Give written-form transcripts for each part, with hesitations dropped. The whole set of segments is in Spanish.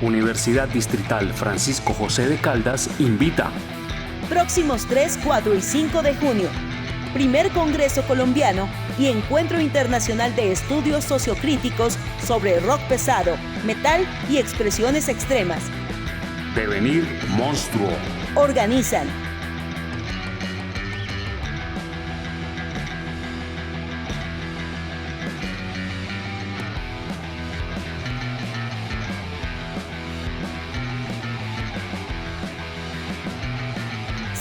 Universidad Distrital Francisco José de Caldas invita. Próximos 3, 4 y 5 de junio. Primer Congreso Colombiano y Encuentro Internacional de Estudios Sociocríticos sobre rock pesado, metal y expresiones extremas. Devenir Monstruo. Organizan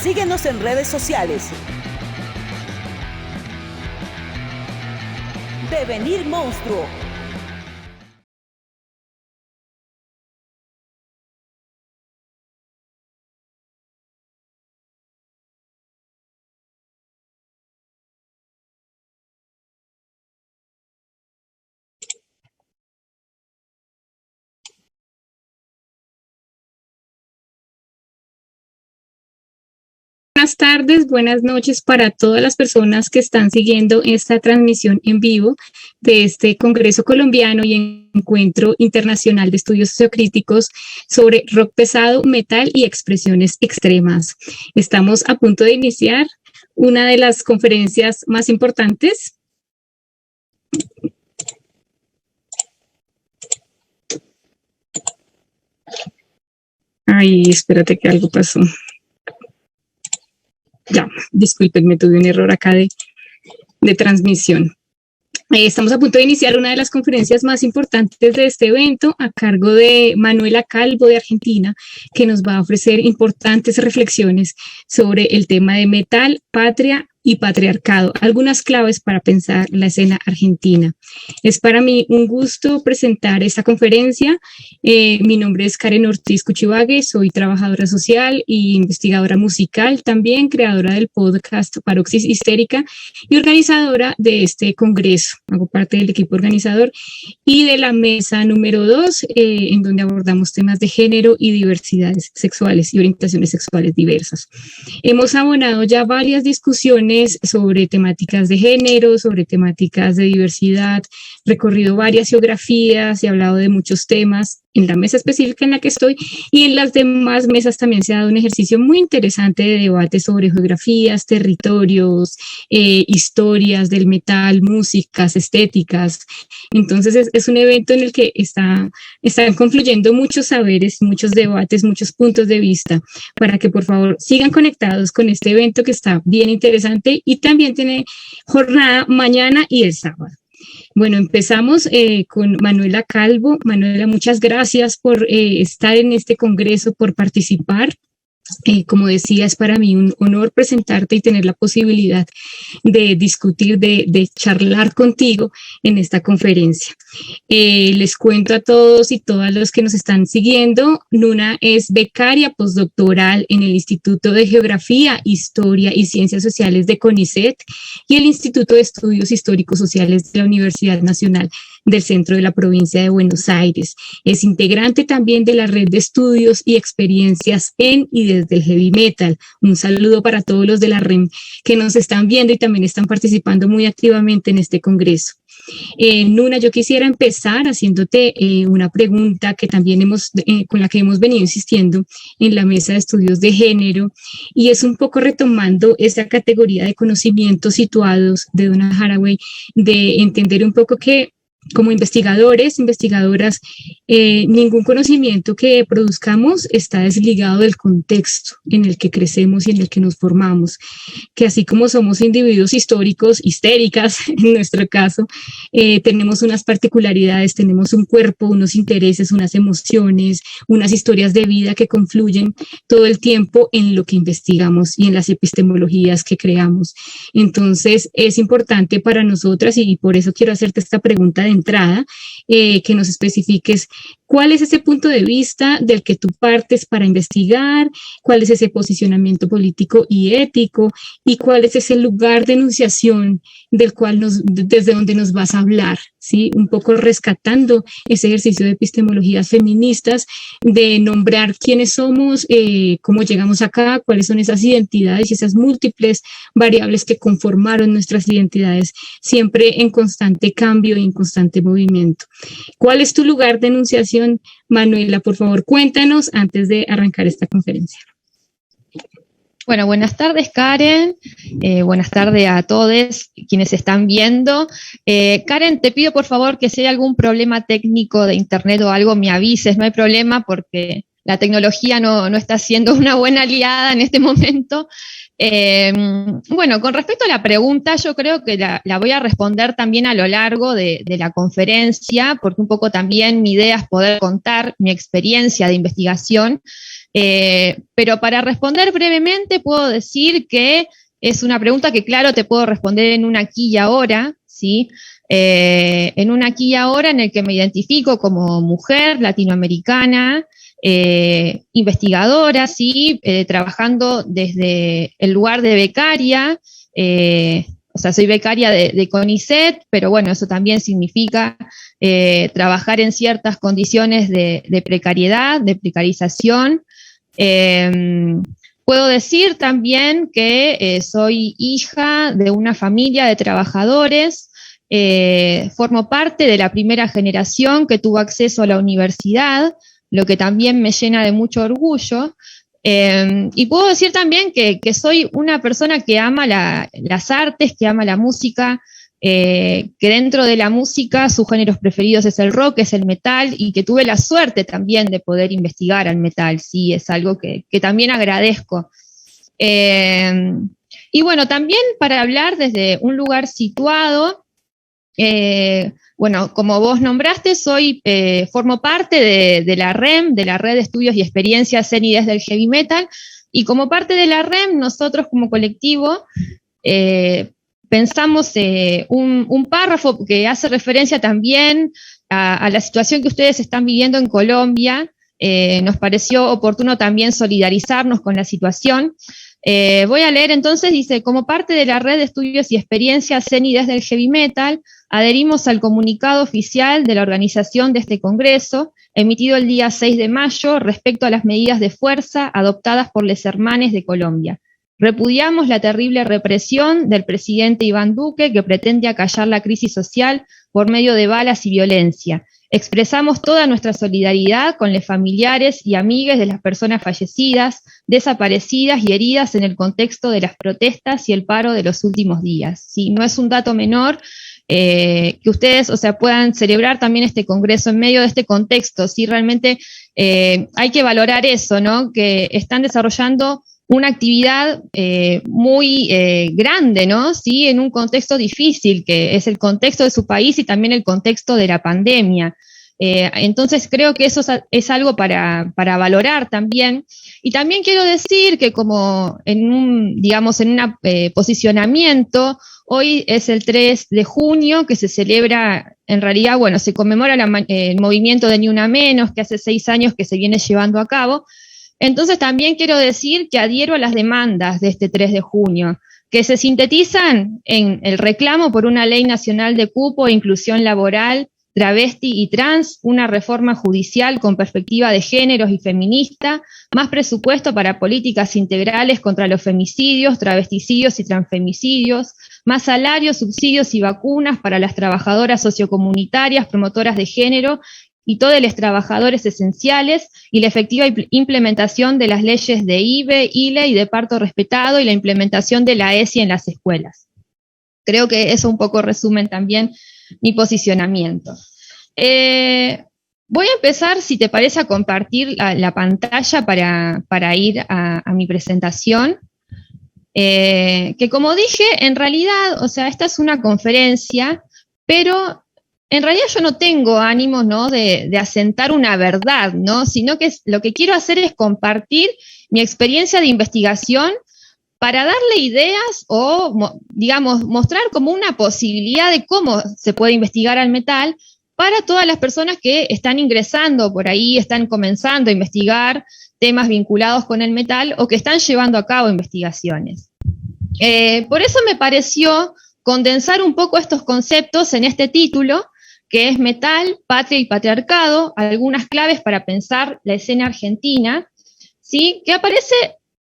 Síguenos en redes sociales. Devenir Monstruo. Buenas tardes, buenas noches para todas las personas que están siguiendo esta transmisión en vivo de este Congreso Colombiano y Encuentro Internacional de Estudios Sociocríticos sobre rock pesado, metal y expresiones extremas. Estamos a punto de iniciar una de las conferencias más importantes. Ay, espérate que algo pasó. Ya, discúlpenme, tuve un error acá de transmisión. Estamos a punto de iniciar una de las conferencias más importantes de este evento a cargo de Manuela Calvo de Argentina, que nos va a ofrecer importantes reflexiones sobre el tema de metal, patria y patriarcado, algunas claves para pensar la escena argentina. Es para mí un gusto presentar esta conferencia. Mi nombre es Karen Ortiz Cuchivague, soy trabajadora social e investigadora musical, también creadora del podcast Paroxis Histérica y organizadora de este congreso. Hago parte del equipo organizador y de la mesa número 2, en donde abordamos temas de género y diversidades sexuales y orientaciones sexuales diversas. Hemos abonado ya varias discusiones sobre temáticas de género, sobre temáticas de diversidad, recorrido varias geografías y hablado de muchos temas en la mesa específica en la que estoy, y en las demás mesas también se ha dado un ejercicio muy interesante de debate sobre geografías, territorios, historias del metal, músicas, estéticas. Entonces es un evento en el que están confluyendo muchos saberes, muchos debates, muchos puntos de vista, para que por favor sigan conectados con este evento que está bien interesante y también tiene jornada mañana y el sábado. Bueno, empezamos con Manuela Calvo. Manuela, muchas gracias por estar en este congreso, por participar. Como decía, es para mí un honor presentarte y tener la posibilidad de discutir, de charlar contigo en esta conferencia. Les cuento a todos y todas los que nos están siguiendo, Nuna es becaria postdoctoral en el Instituto de Geografía, Historia y Ciencias Sociales de CONICET y el Instituto de Estudios Históricos Sociales de la Universidad Nacional del Centro de la Provincia de Buenos Aires. Es integrante también de la red de estudios y experiencias en y desde el heavy metal. Un saludo para todos los de la REM que nos están viendo y también están participando muy activamente en este congreso. Nuna, yo quisiera empezar haciéndote una pregunta que también con la que hemos venido insistiendo en la mesa de estudios de género, y es un poco retomando esta categoría de conocimientos situados de Donna Haraway, de entender un poco que como investigadores, investigadoras, ningún conocimiento que produzcamos está desligado del contexto en el que crecemos y en el que nos formamos, que así como somos individuos históricos, histéricas en nuestro caso, tenemos unas particularidades, tenemos un cuerpo, unos intereses, unas emociones, unas historias de vida que confluyen todo el tiempo en lo que investigamos y en las epistemologías que creamos. Entonces es importante para nosotras, y por eso quiero hacerte esta pregunta de entrada, que nos especifiques cuál es ese punto de vista del que tú partes para investigar, cuál es ese posicionamiento político y ético, y cuál es ese lugar de enunciación desde donde nos vas a hablar, ¿sí? Un poco rescatando ese ejercicio de epistemologías feministas, de nombrar quiénes somos, cómo llegamos acá, cuáles son esas identidades y esas múltiples variables que conformaron nuestras identidades, siempre en constante cambio y en constante movimiento. ¿Cuál es tu lugar de enunciación, Manuela? Por favor, cuéntanos antes de arrancar esta conferencia. Bueno, buenas tardes, Karen. Buenas tardes a todos quienes están viendo. Karen, te pido por favor que si hay algún problema técnico de internet o algo, me avises. No hay problema porque la tecnología no está siendo una buena aliada en este momento. Bueno, con respecto a la pregunta, yo creo que la voy a responder también a lo largo de la conferencia, porque un poco también mi idea es poder contar mi experiencia de investigación. Pero para responder brevemente puedo decir que es una pregunta que, claro, te puedo responder en un aquí y ahora, ¿sí? En un aquí y ahora en el que me identifico como mujer latinoamericana, investigadora, ¿sí? Trabajando desde el lugar de becaria, o sea, soy becaria de CONICET, pero bueno, eso también significa trabajar en ciertas condiciones de precariedad, de precarización. Puedo decir también que soy hija de una familia de trabajadores, formo parte de la primera generación que tuvo acceso a la universidad, lo que también me llena de mucho orgullo. Y puedo decir también que soy una persona que ama las artes, que ama la música, que dentro de la música sus géneros preferidos es el rock, es el metal, y que tuve la suerte también de poder investigar al metal, sí, es algo que también agradezco. Y bueno, también para hablar desde un lugar situado, bueno, como vos nombraste, formo parte de la REM, de la Red de Estudios y Experiencias en y desde el Heavy Metal, y como parte de la REM, nosotros como colectivo pensamos un párrafo que hace referencia también a la situación que ustedes están viviendo en Colombia. Nos pareció oportuno también solidarizarnos con la situación. Voy a leer entonces, dice, como parte de la Red de Estudios y Experiencias en y desde el Heavy Metal, adherimos al comunicado oficial de la organización de este congreso, emitido el día 6 de mayo, respecto a las medidas de fuerza adoptadas por les hermanes de Colombia. Repudiamos la terrible represión del presidente Iván Duque, que pretende acallar la crisis social por medio de balas y violencia. Expresamos toda nuestra solidaridad con los familiares y amigues de las personas fallecidas, desaparecidas y heridas en el contexto de las protestas y el paro de los últimos días. Sí, no es un dato menor que ustedes, o sea, puedan celebrar también este congreso en medio de este contexto. Sí, realmente hay que valorar eso, ¿no? Que están desarrollando una actividad muy grande, ¿no? Sí, en un contexto difícil, que es el contexto de su país y también el contexto de la pandemia. Entonces creo que eso es algo para valorar también. Y también quiero decir que como en un posicionamiento, hoy es el 3 de junio, que se celebra, en realidad, bueno, se conmemora el movimiento de Ni Una Menos, que hace 6 años que se viene llevando a cabo. Entonces también quiero decir que adhiero a las demandas de este 3 de junio, que se sintetizan en el reclamo por una ley nacional de cupo e inclusión laboral, travesti y trans, una reforma judicial con perspectiva de géneros y feminista, más presupuesto para políticas integrales contra los femicidios, travesticidios y transfemicidios, más salarios, subsidios y vacunas para las trabajadoras sociocomunitarias, promotoras de género, y todos los trabajadores esenciales, y la efectiva implementación de las leyes de IVE, ILE y de parto respetado, y la implementación de la ESI en las escuelas. Creo que eso un poco resume también mi posicionamiento. Voy a empezar, si te parece, a compartir la pantalla para ir a mi presentación. Que como dije, en realidad, o sea, esta es una conferencia, pero en realidad yo no tengo ánimos, ¿no?, de asentar una verdad, ¿no?, sino que lo que quiero hacer es compartir mi experiencia de investigación para darle ideas o, digamos, mostrar como una posibilidad de cómo se puede investigar al metal para todas las personas que están ingresando por ahí, están comenzando a investigar temas vinculados con el metal o que están llevando a cabo investigaciones. Por eso me pareció condensar un poco estos conceptos en este título, que es Metal, Patria y Patriarcado, algunas claves para pensar la escena argentina, ¿sí?, que aparece,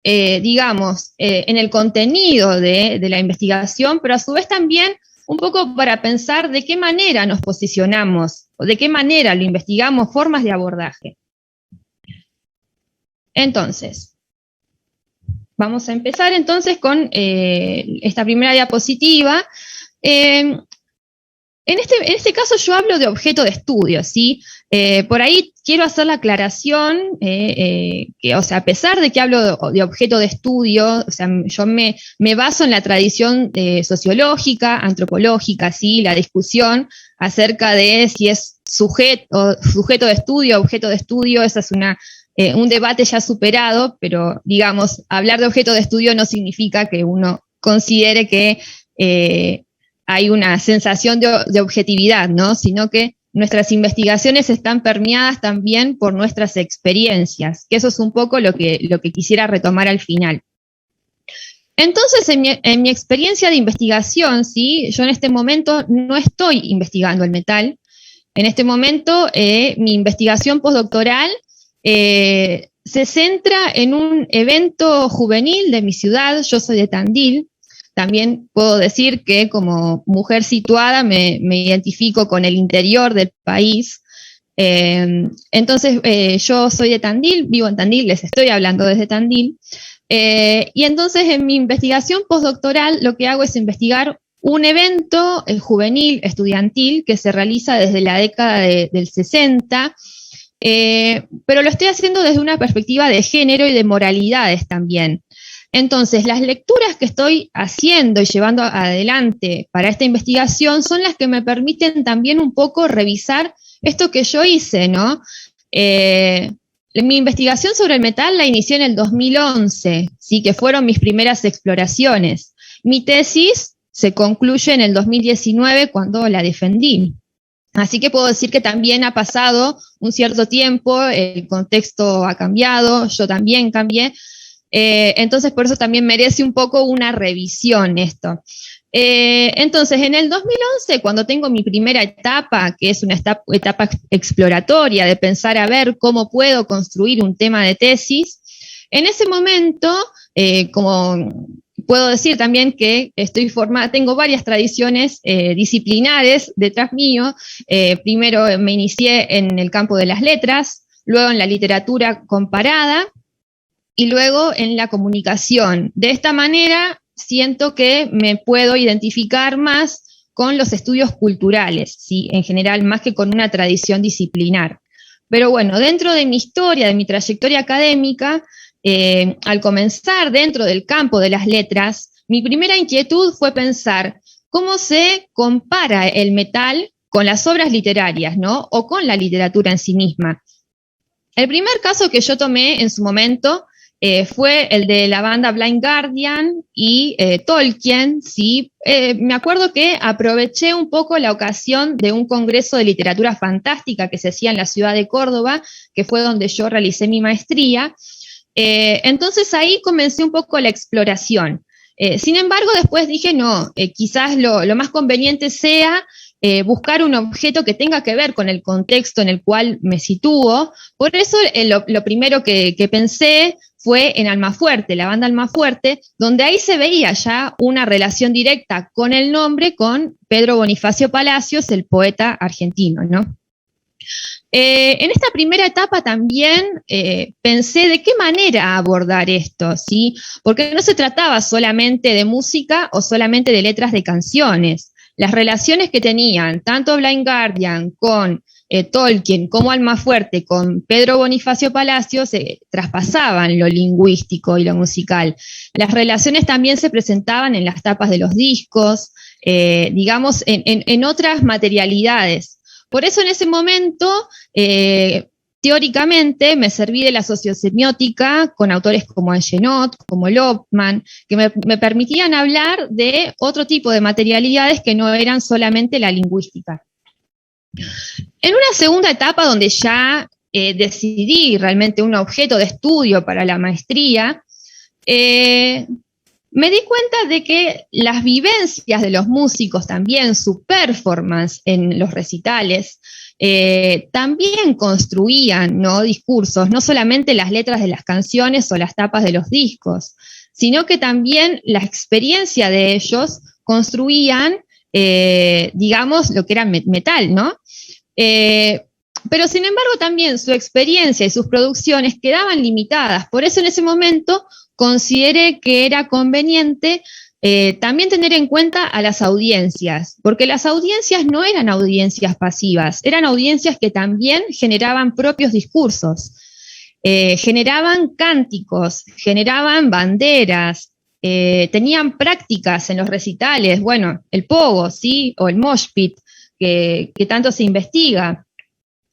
en el contenido de la investigación, pero a su vez también un poco para pensar de qué manera nos posicionamos o de qué manera lo investigamos, formas de abordaje. Entonces, vamos a empezar entonces con esta primera diapositiva. En este caso yo hablo de objeto de estudio, ¿sí? Por ahí quiero hacer la aclaración, o sea, a pesar de que hablo de objeto de estudio, o sea, yo me baso en la tradición sociológica, antropológica, ¿sí? La discusión acerca de si es sujeto de estudio, objeto de estudio, esa es un debate ya superado, pero digamos, hablar de objeto de estudio no significa que uno considere que hay una sensación de objetividad, ¿no? Sino que nuestras investigaciones están permeadas también por nuestras experiencias, que eso es un poco lo que quisiera retomar al final. Entonces, en mi experiencia de investigación, ¿sí? Yo en este momento no estoy investigando el metal. En este momento, mi investigación postdoctoral se centra en un evento juvenil de mi ciudad. Yo soy de Tandil. También puedo decir que como mujer situada me identifico con el interior del país. Entonces, yo soy de Tandil, vivo en Tandil, les estoy hablando desde Tandil. Y entonces en mi investigación postdoctoral lo que hago es investigar un evento juvenil, estudiantil, que se realiza desde la década del 60, pero lo estoy haciendo desde una perspectiva de género y de moralidades también. Entonces, las lecturas que estoy haciendo y llevando adelante para esta investigación son las que me permiten también un poco revisar esto que yo hice, ¿no? Mi investigación sobre el metal la inicié en el 2011, ¿sí? Que fueron mis primeras exploraciones. Mi tesis se concluye en el 2019 cuando la defendí. Así que puedo decir que también ha pasado un cierto tiempo, el contexto ha cambiado, yo también cambié. Entonces, por eso también merece un poco una revisión esto. Entonces, en el 2011, cuando tengo mi primera etapa, que es una etapa exploratoria de pensar a ver cómo puedo construir un tema de tesis, en ese momento, como puedo decir también que estoy formada, tengo varias tradiciones disciplinares detrás mío. Primero me inicié en el campo de las letras, luego en la literatura comparada, y luego en la comunicación. De esta manera siento que me puedo identificar más con los estudios culturales, ¿sí? En general, más que con una tradición disciplinar. Pero bueno, dentro de mi historia, de mi trayectoria académica, al comenzar dentro del campo de las letras, mi primera inquietud fue pensar cómo se compara el metal con las obras literarias, ¿no? O con la literatura en sí misma. El primer caso que yo tomé en su momento fue el de la banda Blind Guardian y Tolkien, ¿sí? Me acuerdo que aproveché un poco la ocasión de un congreso de literatura fantástica que se hacía en la ciudad de Córdoba, que fue donde yo realicé mi maestría. Entonces ahí comencé un poco la exploración. Sin embargo, después dije, no, quizás lo más conveniente sea buscar un objeto que tenga que ver con el contexto en el cual me sitúo. Por eso lo primero que pensé fue en Almafuerte, la banda Almafuerte, donde ahí se veía ya una relación directa con el nombre, con Pedro Bonifacio Palacios, el poeta argentino, ¿no? En esta primera etapa también pensé de qué manera abordar esto, ¿sí? Porque no se trataba solamente de música o solamente de letras de canciones. Las relaciones que tenían tanto Blind Guardian con Tolkien como Almafuerte con Pedro Bonifacio Palacios traspasaban lo lingüístico y lo musical. Las relaciones también se presentaban en las tapas de los discos, digamos, en otras materialidades. Por eso en ese momento, teóricamente, me serví de la sociosemiótica con autores como Angenot, como Lopman, que me permitían hablar de otro tipo de materialidades que no eran solamente la lingüística. En una segunda etapa donde ya decidí realmente un objeto de estudio para la maestría, me di cuenta de que las vivencias de los músicos también, su performance en los recitales, también construían, ¿no?, discursos, no solamente las letras de las canciones o las tapas de los discos, sino que también la experiencia de ellos construían, digamos, lo que era metal, ¿no? Pero sin embargo también su experiencia y sus producciones quedaban limitadas. Por eso en ese momento consideré que era conveniente también tener en cuenta a las audiencias, porque las audiencias no eran audiencias pasivas, eran audiencias que también generaban propios discursos, generaban cánticos, generaban banderas, tenían prácticas en los recitales, bueno, el pogo, ¿sí? O el mosh pit, que tanto se investiga.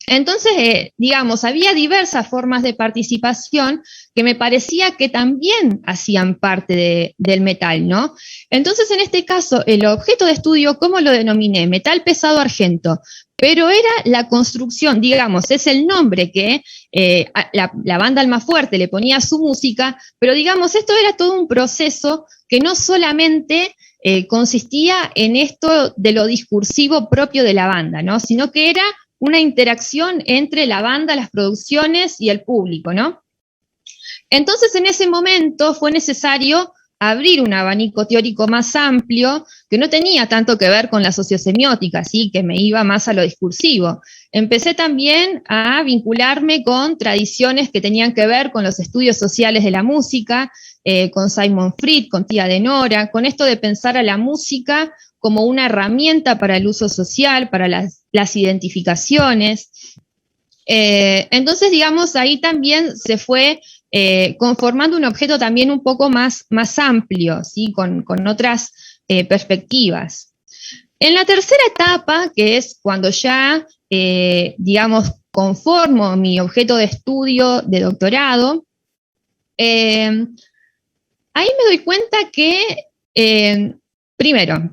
Entonces, digamos, había diversas formas de participación que me parecía que también hacían parte del metal, ¿no? Entonces, en este caso, el objeto de estudio, ¿cómo lo denominé? Metal pesado argento. Pero era la construcción, digamos, es el nombre que la banda Almafuerte le ponía a su música, pero digamos, esto era todo un proceso que no solamente consistía en esto de lo discursivo propio de la banda, ¿no? Sino que era una interacción entre la banda, las producciones y el público, ¿no? Entonces, en ese momento fue necesario abrir un abanico teórico más amplio que no tenía tanto que ver con la sociosemiótica, ¿sí? Que me iba más a lo discursivo. Empecé también a vincularme con tradiciones que tenían que ver con los estudios sociales de la música, con Simon Fried, con Tía de Nora, con esto de pensar a la música como una herramienta para el uso social, para las identificaciones. Entonces, digamos, ahí también se fue conformando un objeto también un poco más amplio, ¿sí? Con otras perspectivas. En la tercera etapa, que es cuando ya, digamos, conformo mi objeto de estudio de doctorado, ahí me doy cuenta que, primero,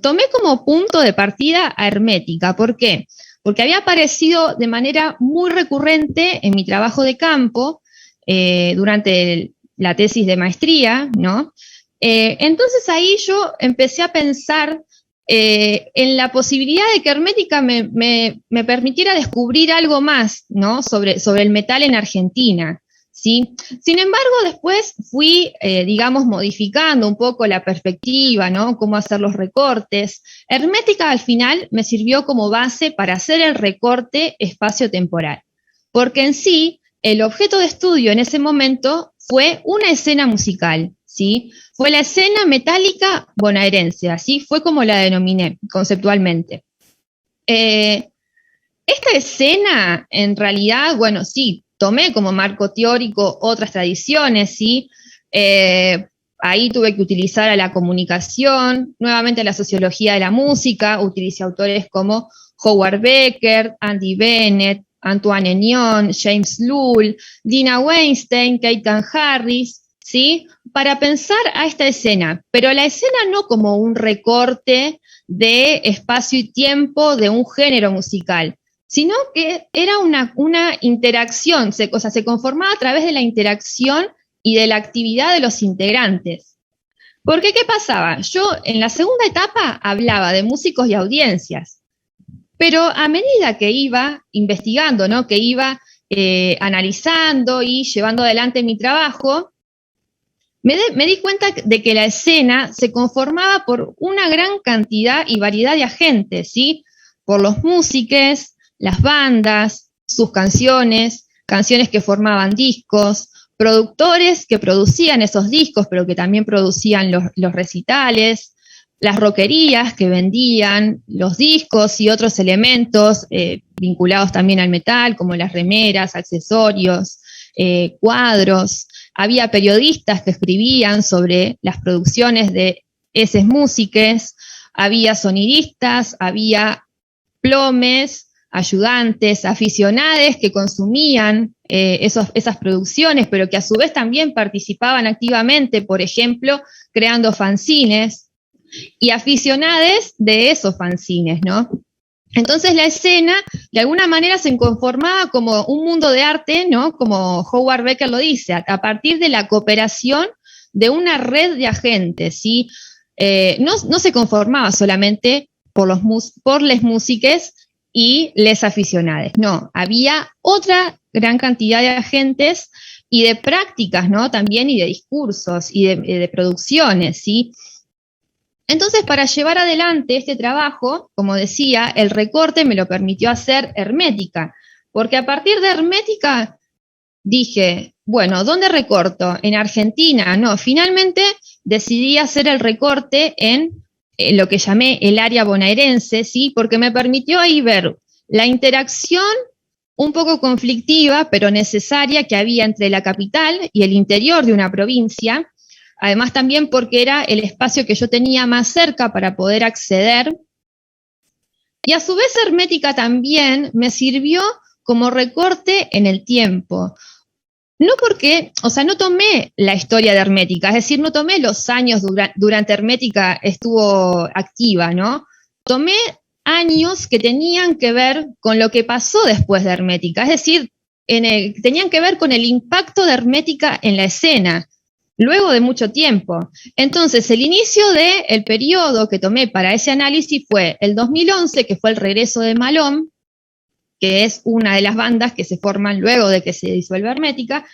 tomé como punto de partida a Hermética. ¿Por qué? Porque había aparecido de manera muy recurrente en mi trabajo de campo durante la tesis de maestría, ¿no? Entonces ahí yo empecé a pensar en la posibilidad de que Hermética me permitiera descubrir algo más, ¿no? sobre el metal en Argentina, ¿sí? Sin embargo, después fui, digamos, modificando un poco la perspectiva, ¿no? Cómo hacer los recortes. Hermética al final me sirvió como base para hacer el recorte espacio-temporal, porque en sí el objeto de estudio en ese momento fue una escena musical, ¿sí? Fue la escena metálica bonaerense, así fue como la denominé conceptualmente. Esta escena, en realidad, bueno, sí, tomé como marco teórico otras tradiciones, ¿sí? Ahí tuve que utilizar a la comunicación, nuevamente a la sociología de la música, utilicé autores como Howard Becker, Andy Bennett, Antoine Enion, James Lull, Dina Weinstein, Keaton Harris, ¿sí? Para pensar a esta escena, pero la escena no como un recorte de espacio y tiempo de un género musical, sino que era una interacción, se conformaba a través de la interacción y de la actividad de los integrantes. Porque, ¿qué pasaba? Yo en la segunda etapa hablaba de músicos y audiencias, pero a medida que iba investigando, ¿no? Que iba analizando y llevando adelante mi trabajo, me di cuenta de que la escena se conformaba por una gran cantidad y variedad de agentes, ¿sí? Por los músicos, las bandas, sus canciones que formaban discos, productores que producían esos discos, pero que también producían los recitales, las rockerías que vendían los discos y otros elementos vinculados también al metal, como las remeras, accesorios, cuadros. Había periodistas que escribían sobre las producciones de esos músicos, había sonidistas, había plomes, ayudantes, aficionados que consumían esas producciones, pero que a su vez también participaban activamente, por ejemplo, creando fanzines, y aficionados de esos fanzines, ¿no? Entonces la escena, de alguna manera, se conformaba como un mundo de arte, ¿no? Como Howard Becker lo dice, a partir de la cooperación de una red de agentes, ¿sí? No se conformaba solamente por los músicos y les aficionados, no, había otra gran cantidad de agentes y de prácticas, ¿no? También, y de discursos y de producciones, ¿sí? Entonces, para llevar adelante este trabajo, como decía, el recorte me lo permitió hacer hermética, porque a partir de hermética dije, bueno, ¿dónde recorto? ¿En Argentina? No, finalmente decidí hacer el recorte en lo que llamé el área bonaerense, ¿sí? Porque me permitió ahí ver la interacción un poco conflictiva, pero necesaria, que había entre la capital y el interior de una provincia. Además también porque era el espacio que yo tenía más cerca para poder acceder. Y a su vez hermética también me sirvió como recorte en el tiempo. No porque, o sea, no tomé la historia de hermética, es decir, no tomé los años durante hermética estuvo activa, ¿no? Tomé años que tenían que ver con lo que pasó después de hermética, es decir, tenían que ver con el impacto de hermética en la escena, luego de mucho tiempo. Entonces, el inicio del periodo que tomé para ese análisis fue el 2011, que fue el regreso de Malón, que es una de las bandas que se forman luego de que se disuelve hermética,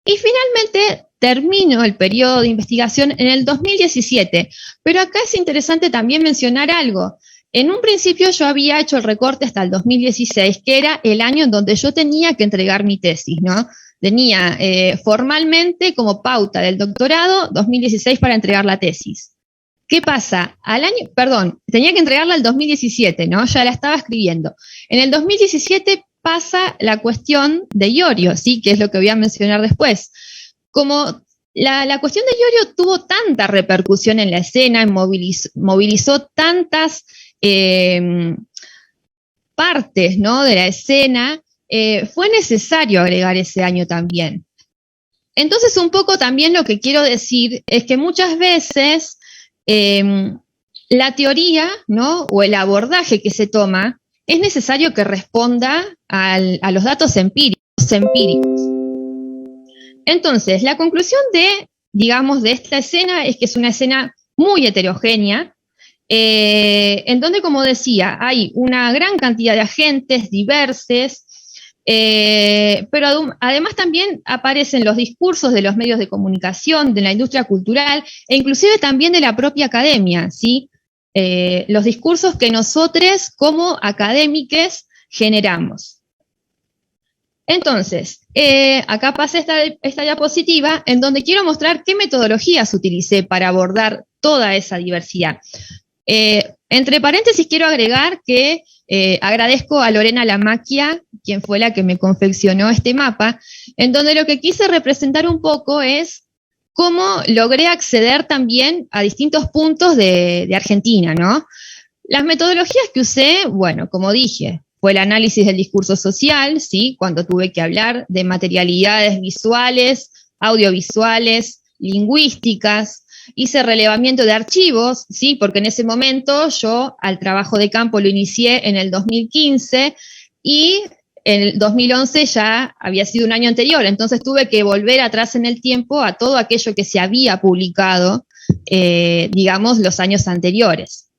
y finalmente termino el periodo de investigación en el 2017. Pero acá es interesante también mencionar algo. En un principio yo había hecho el recorte hasta el 2016, que era el año en donde yo tenía que entregar mi tesis, ¿no? Tenía formalmente como pauta del doctorado 2016 para entregar la tesis. ¿Qué pasa? Tenía que entregarla el 2017, ¿no? Ya la estaba escribiendo. En el 2017 pasa la cuestión de Iorio, ¿sí? Que es lo que voy a mencionar después. Como la cuestión de Iorio tuvo tanta repercusión en la escena, movilizó tantas partes, ¿no? De la escena, fue necesario agregar ese año también. Entonces, un poco también lo que quiero decir es que muchas veces la teoría, ¿no? O el abordaje que se toma es necesario que responda a los datos empíricos. Entonces, la conclusión de esta escena es que es una escena muy heterogénea, en donde, como decía, hay una gran cantidad de agentes diversos, pero además también aparecen los discursos de los medios de comunicación, de la industria cultural e inclusive también de la propia academia, ¿sí? Los discursos que nosotros como académicos generamos. Entonces, acá pasa esta diapositiva en donde quiero mostrar qué metodologías utilicé para abordar toda esa diversidad. Entre paréntesis quiero agregar que agradezco a Lorena Lamacchia, quien fue la que me confeccionó este mapa, en donde lo que quise representar un poco es cómo logré acceder también a distintos puntos de Argentina, ¿no? Las metodologías que usé, bueno, como dije, fue el análisis del discurso social, ¿sí? Cuando tuve que hablar de materialidades visuales, audiovisuales, lingüísticas. Hice relevamiento de archivos, ¿sí? Porque en ese momento yo al trabajo de campo lo inicié en el 2015 y en el 2011 ya había sido un año anterior, entonces tuve que volver atrás en el tiempo a todo aquello que se había publicado, digamos, los años anteriores.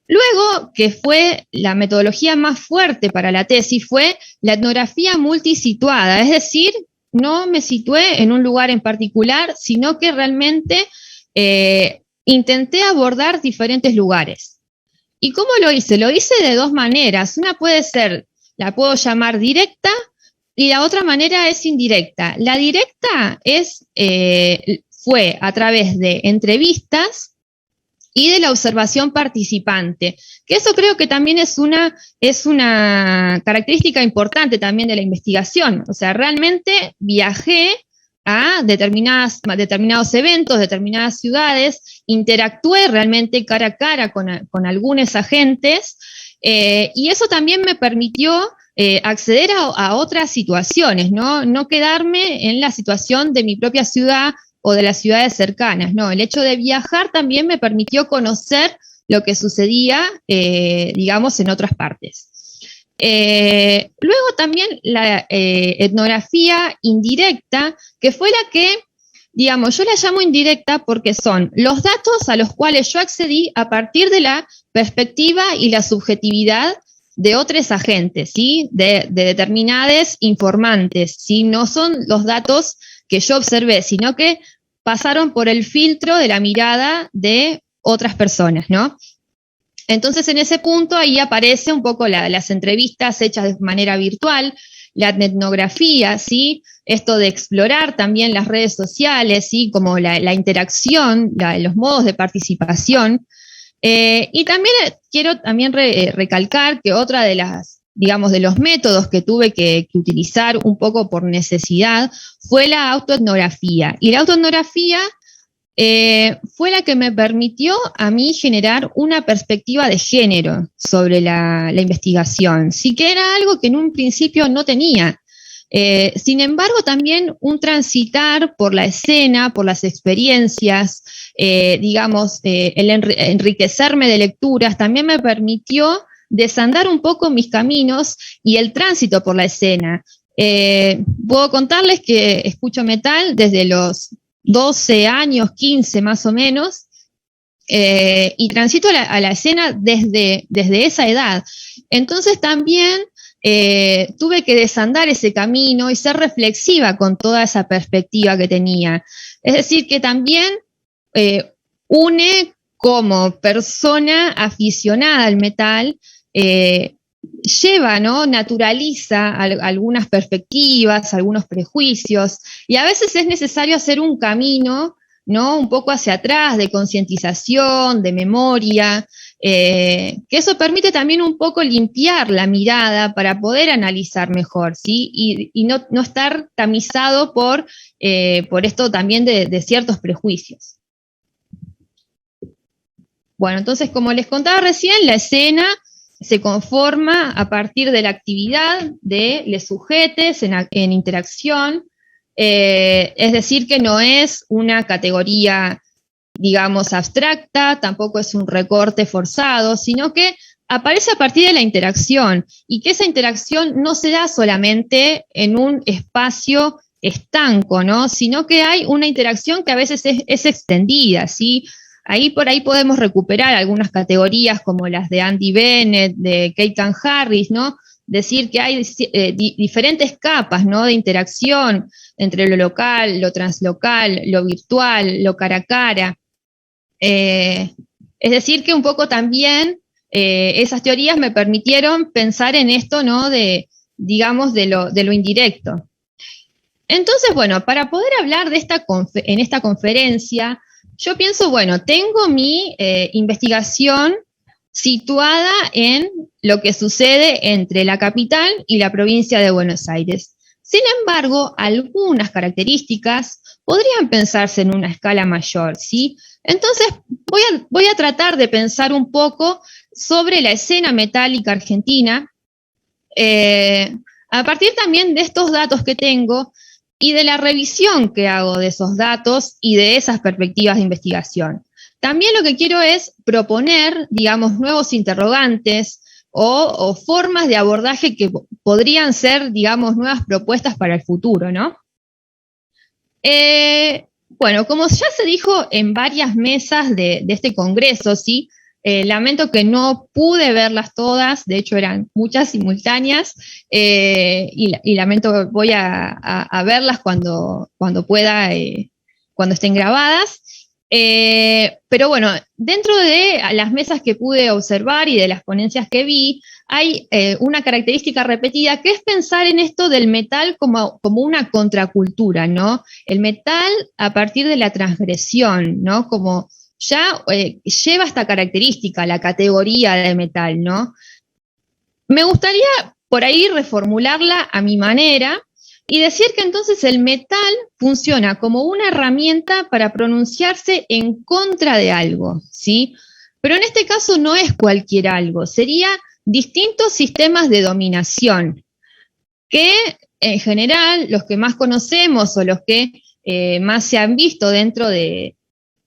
Luego, que fue la metodología más fuerte para la tesis, fue la etnografía multisituada, es decir, no me situé en un lugar en particular, sino que realmente intenté abordar diferentes lugares. ¿Y cómo lo hice? Lo hice de dos maneras. Una puede ser, la puedo llamar directa, y la otra manera es indirecta. La directa fue a través de entrevistas y de la observación participante, que eso creo que también es una característica importante también de la investigación. O sea, realmente viajé a determinados eventos, determinadas ciudades, interactué realmente cara a cara con algunos agentes, y eso también me permitió acceder a otras situaciones, ¿no? No quedarme en la situación de mi propia ciudad o de las ciudades cercanas, no. El hecho de viajar también me permitió conocer lo que sucedía, digamos, en otras partes. Luego también la etnografía indirecta, que fue la que, digamos, yo la llamo indirecta porque son los datos a los cuales yo accedí a partir de la perspectiva y la subjetividad de otros agentes, ¿sí? De determinados informantes, ¿sí? No son los datos que yo observé, sino que pasaron por el filtro de la mirada de otras personas, ¿no? Entonces, en ese punto, ahí aparece un poco las entrevistas hechas de manera virtual, la etnografía, ¿sí? Esto de explorar también las redes sociales, ¿sí? Como la interacción, los modos de participación. Y también quiero recalcar que otra de de los métodos que tuve que utilizar un poco por necesidad fue la autoetnografía. Y la autoetnografía fue la que me permitió a mí generar una perspectiva de género sobre la investigación, sí, que era algo que en un principio no tenía. Sin embargo, también un transitar por la escena, por las experiencias, el enriquecerme de lecturas, también me permitió desandar un poco mis caminos y el tránsito por la escena. Puedo contarles que escucho metal desde los 12 años, 15 más o menos, y transito a la escena desde esa edad. Entonces también tuve que desandar ese camino y ser reflexiva con toda esa perspectiva que tenía. Es decir, que también une como persona aficionada al metal, lleva, ¿no? Naturaliza algunas perspectivas, algunos prejuicios, y a veces es necesario hacer un camino, ¿no? Un poco hacia atrás, de concientización, de memoria, que eso permite también un poco limpiar la mirada para poder analizar mejor, ¿sí? Y no estar tamizado por esto también de ciertos prejuicios. Bueno, entonces, como les contaba recién, la escena se conforma a partir de la actividad de les sujetes en interacción, es decir, que no es una categoría, digamos, abstracta, tampoco es un recorte forzado, sino que aparece a partir de la interacción, y que esa interacción no se da solamente en un espacio estanco, ¿no? Sino que hay una interacción que a veces es extendida, ¿sí? Por ahí podemos recuperar algunas categorías como las de Andy Bennett, de Keaton Harris, ¿no? Decir que hay diferentes capas, ¿no? De interacción entre lo local, lo translocal, lo virtual, lo cara a cara. Es decir, que un poco también esas teorías me permitieron pensar en esto, ¿no? Digamos, de lo indirecto. Entonces, bueno, para poder hablar en esta conferencia, yo pienso, bueno, tengo mi investigación situada en lo que sucede entre la capital y la provincia de Buenos Aires. Sin embargo, algunas características podrían pensarse en una escala mayor, ¿sí? Entonces, voy a tratar de pensar un poco sobre la escena metálica argentina, a partir también de estos datos que tengo, y de la revisión que hago de esos datos y de esas perspectivas de investigación. También lo que quiero es proponer, digamos, nuevos interrogantes o formas de abordaje que podrían ser, digamos, nuevas propuestas para el futuro, ¿no? Bueno, como ya se dijo en varias mesas de este congreso, ¿sí? Lamento que no pude verlas todas, de hecho eran muchas simultáneas, y lamento, voy a verlas cuando pueda, cuando estén grabadas. Pero bueno, dentro de las mesas que pude observar y de las ponencias que vi, hay una característica repetida, que es pensar en esto del metal como una contracultura, ¿no? El metal a partir de la transgresión, ¿no? Como ya lleva esta característica, la categoría de metal, ¿no? Me gustaría por ahí reformularla a mi manera y decir que entonces el metal funciona como una herramienta para pronunciarse en contra de algo, ¿sí? Pero en este caso no es cualquier algo, sería distintos sistemas de dominación, que en general los que más conocemos o los que más se han visto dentro de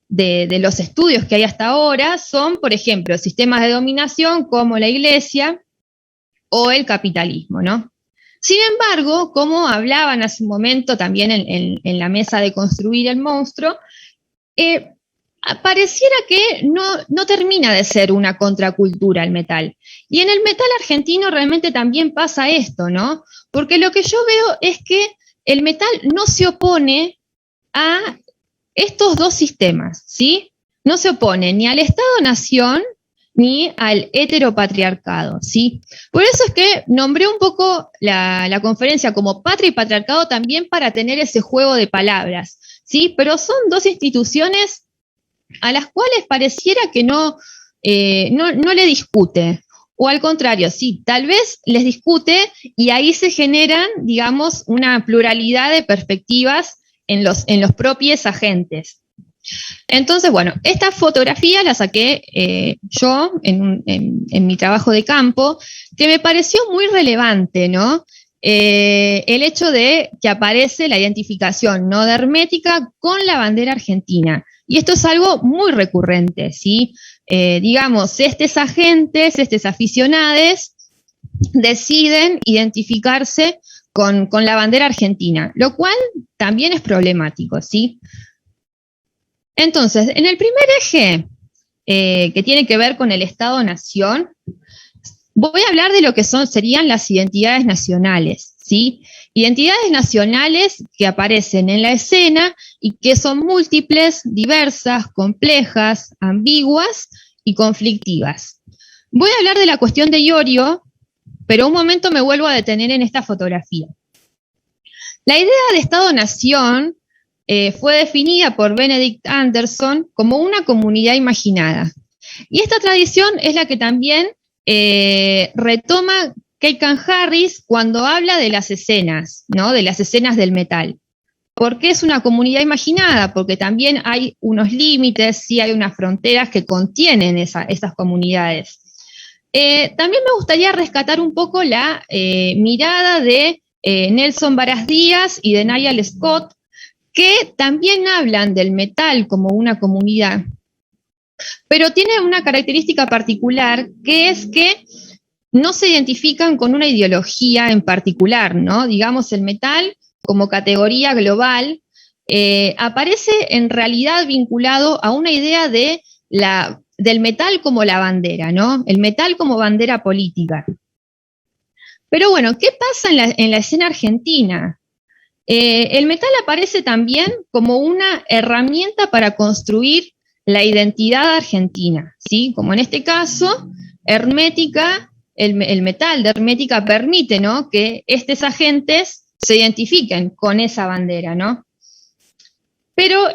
los estudios que hay hasta ahora son, por ejemplo, sistemas de dominación como la Iglesia o el capitalismo, ¿no? Sin embargo, como hablaban hace un momento también en la mesa de construir el monstruo, pareciera que no termina de ser una contracultura el metal. Y en el metal argentino realmente también pasa esto, ¿no? Porque lo que yo veo es que el metal no se opone a estos dos sistemas, ¿sí? no se opone ni al Estado-Nación ni al heteropatriarcado, ¿sí? Por eso es que nombré un poco la conferencia como Patria y Patriarcado también para tener ese juego de palabras, ¿sí? Pero son dos instituciones a las cuales pareciera que no le discute, o al contrario, sí, tal vez les discute y ahí se generan, digamos, una pluralidad de perspectivas en los propios agentes. Entonces, bueno, esta fotografía la saqué yo en mi trabajo de campo, que me pareció muy relevante, ¿no? El hecho de que aparece la identificación, ¿no?, de Hermética con la bandera argentina. Y esto es algo muy recurrente, ¿sí? Digamos, estos agentes, estos aficionados, deciden identificarse con la bandera argentina, lo cual también es problemático, ¿sí? Entonces, en el primer eje, que tiene que ver con el Estado-Nación, voy a hablar de lo que serían las identidades nacionales, ¿sí? Identidades nacionales que aparecen en la escena y que son múltiples, diversas, complejas, ambiguas y conflictivas. Voy a hablar de la cuestión de Iorio, pero un momento me vuelvo a detener en esta fotografía. La idea de Estado-Nación fue definida por Benedict Anderson como una comunidad imaginada. Y esta tradición es la que también retoma Keikan Harris cuando habla de las escenas, ¿no?, de las escenas del metal. ¿Por qué es una comunidad imaginada? Porque también hay unos límites, sí hay unas fronteras que contienen esas comunidades. También me gustaría rescatar un poco la mirada de Nelson Varas Díaz y de Niall Scott, que también hablan del metal como una comunidad, pero tiene una característica particular, que es que no se identifican con una ideología en particular, ¿no? Digamos, el metal como categoría global aparece en realidad vinculado a una idea del metal como la bandera, ¿no? El metal como bandera política. Pero bueno, ¿qué pasa en la escena argentina? El metal aparece también como una herramienta para construir la identidad argentina, ¿sí? Como en este caso, Hermética, el metal de Hermética permite, ¿no?, que estos agentes se identifiquen con esa bandera, ¿no? Pero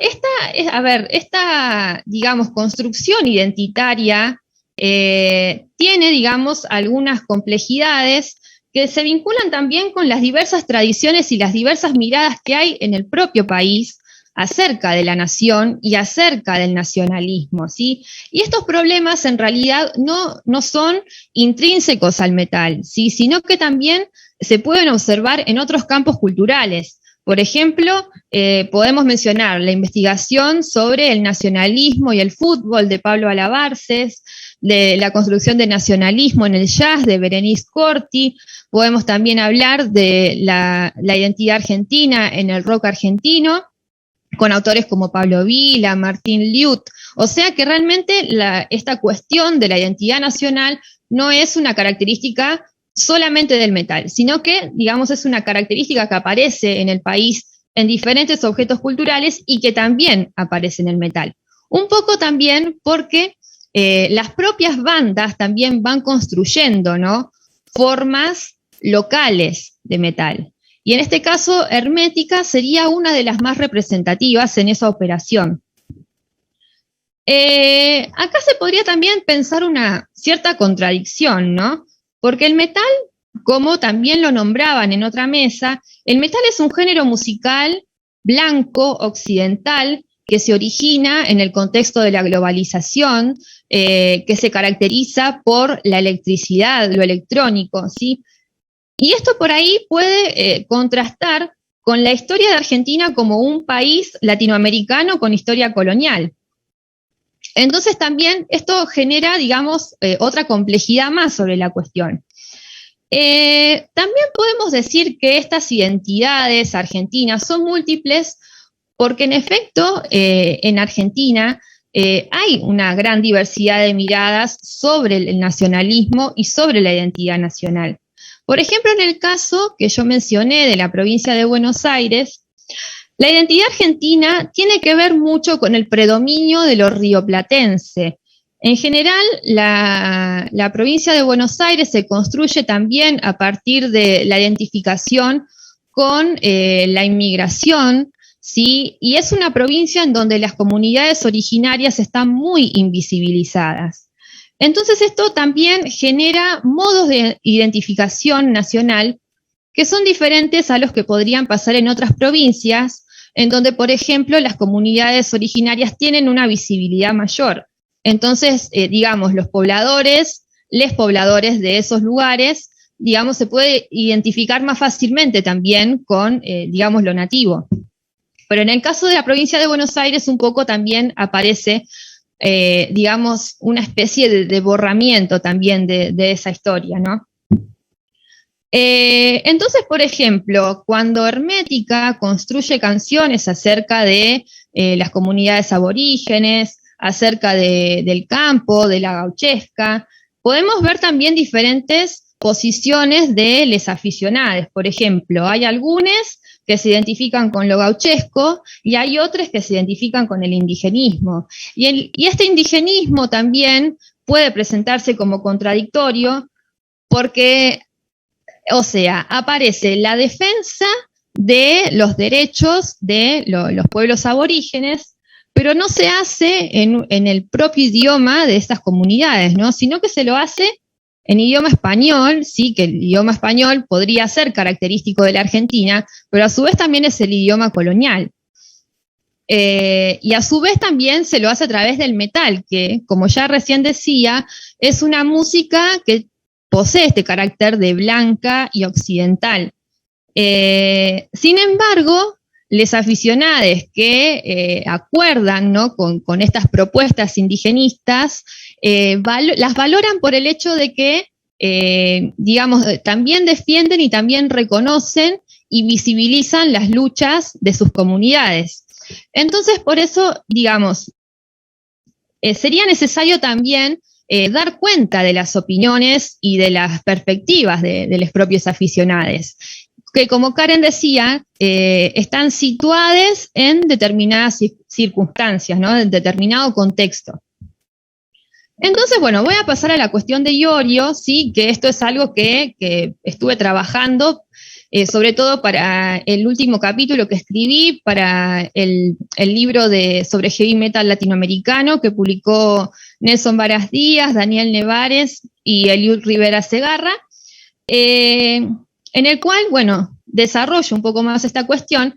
esta, digamos, construcción identitaria tiene, digamos, algunas complejidades que se vinculan también con las diversas tradiciones y las diversas miradas que hay en el propio país acerca de la nación y acerca del nacionalismo, ¿sí? Y estos problemas en realidad no son intrínsecos al metal, ¿sí?, sino que también se pueden observar en otros campos culturales. Por ejemplo, podemos mencionar la investigación sobre el nacionalismo y el fútbol de Pablo Alabarces, de la construcción de nacionalismo en el jazz de Berenice Corti. Podemos también hablar de la identidad argentina en el rock argentino, con autores como Pablo Vila, Martín Liut. O sea que realmente esta cuestión de la identidad nacional no es una característica solamente del metal, sino que, digamos, es una característica que aparece en el país en diferentes objetos culturales y que también aparece en el metal. Un poco también porque las propias bandas también van construyendo, ¿no?, formas locales de metal. Y en este caso, Hermética sería una de las más representativas en esa operación. Acá se podría también pensar una cierta contradicción, ¿no? Porque el metal, como también lo nombraban en otra mesa, el metal es un género musical blanco, occidental, que se origina en el contexto de la globalización, que se caracteriza por la electricidad, lo electrónico, ¿sí? Y esto por ahí puede contrastar con la historia de Argentina como un país latinoamericano con historia colonial. Entonces también esto genera, digamos, otra complejidad más sobre la cuestión. También podemos decir que estas identidades argentinas son múltiples porque en efecto en Argentina hay una gran diversidad de miradas sobre el nacionalismo y sobre la identidad nacional. Por ejemplo, en el caso que yo mencioné de la provincia de Buenos Aires, La identidad argentina tiene que ver mucho con el predominio de lo rioplatense. En general, la provincia de Buenos Aires se construye también a partir de la identificación con la inmigración, ¿sí? Y es una provincia en donde las comunidades originarias están muy invisibilizadas. Entonces esto también genera modos de identificación nacional que son diferentes a los que podrían pasar en otras provincias, en donde, por ejemplo, las comunidades originarias tienen una visibilidad mayor. Entonces, digamos, les pobladores de esos lugares, digamos, se puede identificar más fácilmente también con, digamos, lo nativo. Pero en el caso de la provincia de Buenos Aires, un poco también aparece, digamos, una especie de borramiento también de esa historia, ¿no? Entonces, por ejemplo, cuando Hermética construye canciones acerca de las comunidades aborígenes, acerca del campo, de la gauchesca, podemos ver también diferentes posiciones de les aficionados. Por ejemplo, hay algunos que se identifican con lo gauchesco y hay otros que se identifican con el indigenismo. Y este indigenismo también puede presentarse como contradictorio porque, o sea, aparece la defensa de los derechos de los pueblos aborígenes, pero no se hace en el propio idioma de estas comunidades, ¿no? Sino que se lo hace en idioma español, sí, que el idioma español podría ser característico de la Argentina, pero a su vez también es el idioma colonial. Y a su vez también se lo hace a través del metal, que, como ya recién decía, es una música que posee este carácter de blanca y occidental. Sin embargo, les aficionados que acuerdan, ¿no?, con estas propuestas indigenistas, las valoran por el hecho de que, digamos, también defienden y también reconocen y visibilizan las luchas de sus comunidades. Entonces, por eso, digamos, sería necesario también dar cuenta de las opiniones y de las perspectivas de los propios aficionados, que, como Karen decía, están situadas en determinadas circunstancias, ¿no?, en determinado contexto. Entonces, bueno, voy a pasar a la cuestión de Iorio, sí, que esto es algo que estuve trabajando, sobre todo para el último capítulo que escribí, para el libro sobre heavy metal latinoamericano que publicó Nelson Varas Díaz, Daniel Nevares y Eliud Rivera Segarra, en el cual, bueno, desarrollo un poco más esta cuestión,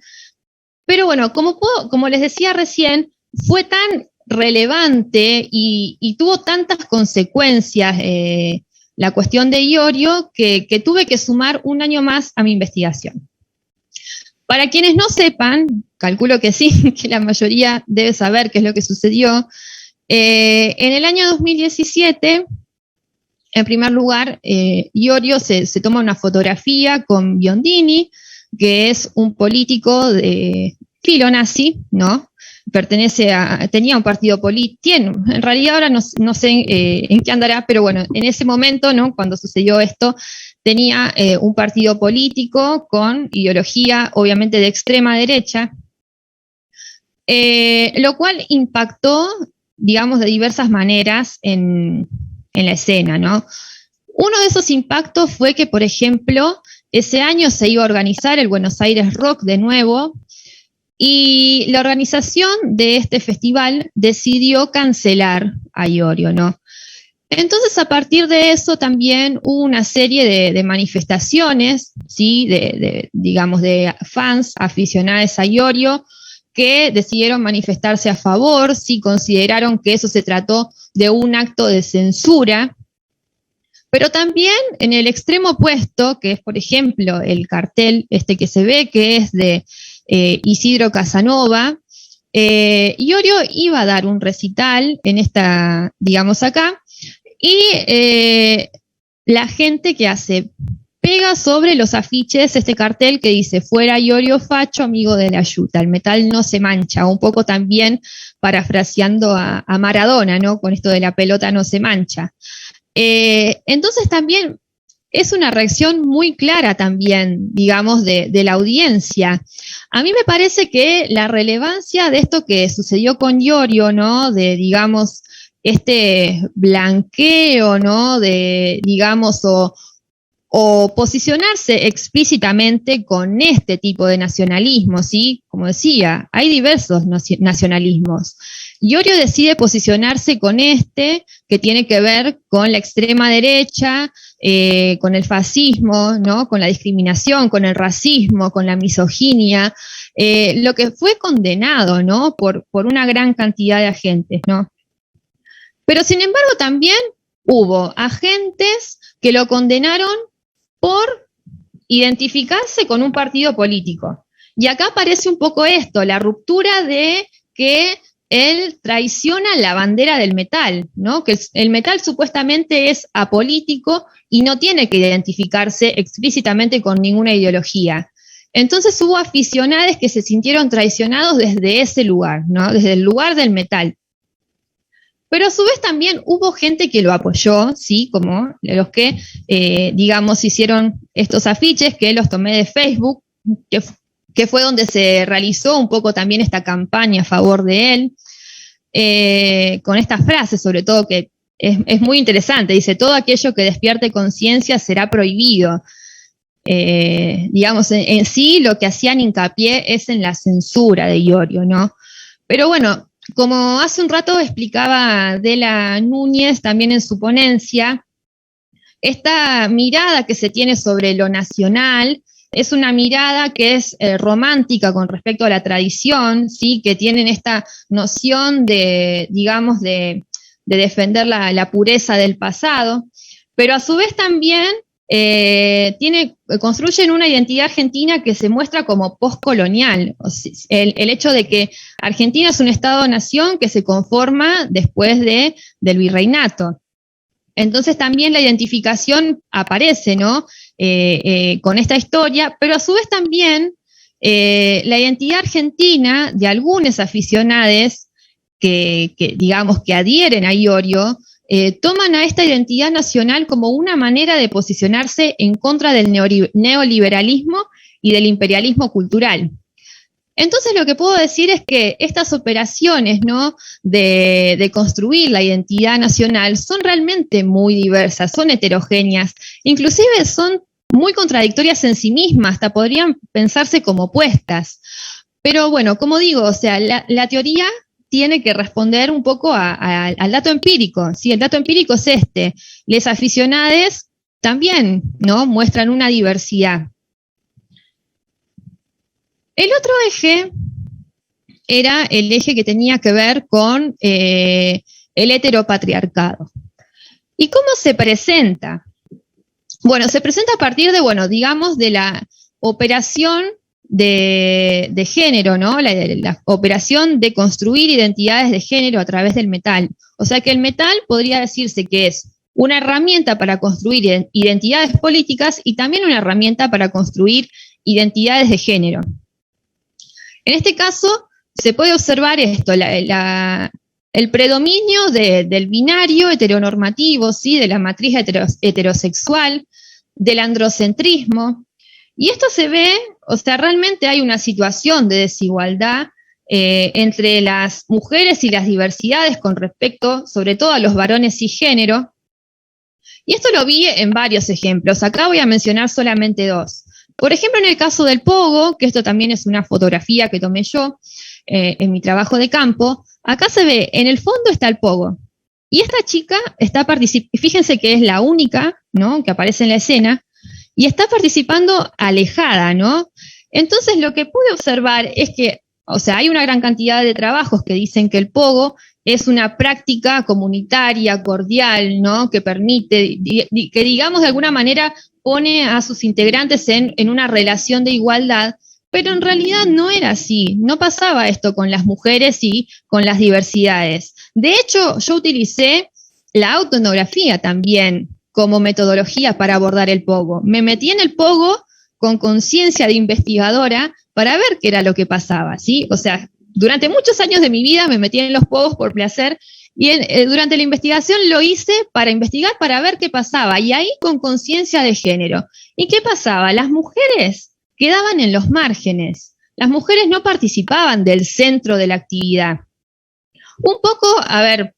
pero bueno, como les decía recién, fue tan relevante y tuvo tantas consecuencias la cuestión de Iorio que tuve que sumar un año más a mi investigación. Para quienes no sepan, calculo que sí, que la mayoría debe saber qué es lo que sucedió, en el año 2017, en primer lugar, Iorio se toma una fotografía con Biondini, que es un político de filonazi, ¿no? Tenía un partido político, en realidad ahora no sé en qué andará, pero bueno, en ese momento, ¿no?, cuando sucedió esto, tenía un partido político con ideología, obviamente, de extrema derecha, lo cual impactó, digamos, de diversas maneras en la escena, ¿no? Uno de esos impactos fue que, por ejemplo, ese año se iba a organizar el Buenos Aires Rock de nuevo, y la organización de este festival decidió cancelar a Iorio, ¿no? Entonces, a partir de eso también hubo una serie de manifestaciones, ¿sí?, digamos, de fans aficionados a Iorio, que decidieron manifestarse a favor, sí, consideraron que eso se trató de un acto de censura, pero también en el extremo opuesto, que es, por ejemplo, el cartel que se ve, que es de Isidro Casanova, Iorio iba a dar un recital en esta, digamos, acá, y la gente que hace, pega sobre los afiches este cartel que dice: fuera Iorio facho, amigo de la yuta, el metal no se mancha, un poco también parafraseando a Maradona, ¿no?, con esto de la pelota no se mancha. Entonces también es una reacción muy clara también, digamos, de la audiencia. A mí me parece que la relevancia de esto que sucedió con Iorio, ¿no? De, digamos, este blanqueo, ¿no? De, digamos, o posicionarse explícitamente con este tipo de nacionalismo, ¿sí? Como decía, hay diversos nacionalismos. Iorio decide posicionarse con este, que tiene que ver con la extrema derecha, con el fascismo, ¿no? Con la discriminación, con el racismo, con la misoginia, lo que fue condenado, ¿no? Por una gran cantidad de agentes, ¿no? Pero sin embargo también hubo agentes que lo condenaron por identificarse con un partido político. Y acá aparece un poco esto, la ruptura de que él traiciona la bandera del metal, ¿no? Que el metal supuestamente es apolítico y no tiene que identificarse explícitamente con ninguna ideología. Entonces hubo aficionados que se sintieron traicionados desde ese lugar, ¿no? Desde el lugar del metal. Pero a su vez también hubo gente que lo apoyó, ¿sí? Como los que, digamos, hicieron estos afiches, que los tomé de Facebook, que fue donde se realizó un poco también esta campaña a favor de él, con estas frases, sobre todo, que es muy interesante. Dice, todo aquello que despierte conciencia será prohibido. Digamos, en sí lo que hacían hincapié es en la censura de Iorio, ¿no? Pero bueno, como hace un rato explicaba Adela Núñez también en su ponencia, esta mirada que se tiene sobre lo nacional es una mirada que es romántica con respecto a la tradición, ¿sí? Que tienen esta noción de, digamos, de defender la pureza del pasado, pero a su vez también construyen una identidad argentina que se muestra como postcolonial. O sea, el hecho de que Argentina es un Estado-nación que se conforma después del virreinato. Entonces también la identificación aparece, ¿no? Con esta historia, pero a su vez también la identidad argentina de algunos aficionados que digamos que adhieren a Iorio, toman a esta identidad nacional como una manera de posicionarse en contra del neoliberalismo y del imperialismo cultural. Entonces lo que puedo decir es que estas operaciones, ¿no? de construir la identidad nacional son realmente muy diversas, son heterogéneas, inclusive son muy contradictorias en sí mismas, hasta podrían pensarse como opuestas. Pero bueno, como digo, o sea, la teoría tiene que responder un poco al dato empírico, ¿sí? El dato empírico es este. Les aficionados también, ¿no? Muestran una diversidad. El otro eje era el eje que tenía que ver con el heteropatriarcado. ¿Y cómo se presenta? Bueno, se presenta a partir de, bueno, digamos, de la operación de género, ¿no? La operación de construir identidades de género a través del metal. O sea que el metal podría decirse que es una herramienta para construir identidades políticas y también una herramienta para construir identidades de género. En este caso, se puede observar esto, el predominio del binario heteronormativo, ¿sí? De la matriz heterosexual, del androcentrismo. Y esto se ve, o sea, realmente hay una situación de desigualdad entre las mujeres y las diversidades con respecto, sobre todo, a los varones cisgénero. Y esto lo vi en varios ejemplos. Acá voy a mencionar solamente dos. Por ejemplo, en el caso del pogo, que esto también es una fotografía que tomé yo en mi trabajo de campo, acá se ve, en el fondo está el pogo. Y esta chica está participando, fíjense que es la única, ¿no? Que aparece en la escena, y está participando alejada, ¿no? Entonces lo que pude observar es que, o sea, hay una gran cantidad de trabajos que dicen que el pogo es una práctica comunitaria, cordial, ¿no? Que permite, que digamos de alguna manera pone a sus integrantes en una relación de igualdad, pero en realidad no era así, no pasaba esto con las mujeres y con las diversidades. De hecho, yo utilicé la autoetnografía también como metodología para abordar el pogo. Me metí en el pogo con conciencia de investigadora para ver qué era lo que pasaba, ¿sí? O sea, durante muchos años de mi vida me metí en los pogos por placer Y durante la investigación lo hice para investigar, para ver qué pasaba, y ahí con conciencia de género. ¿Y qué pasaba? Las mujeres quedaban en los márgenes, las mujeres no participaban del centro de la actividad. Un poco, a ver,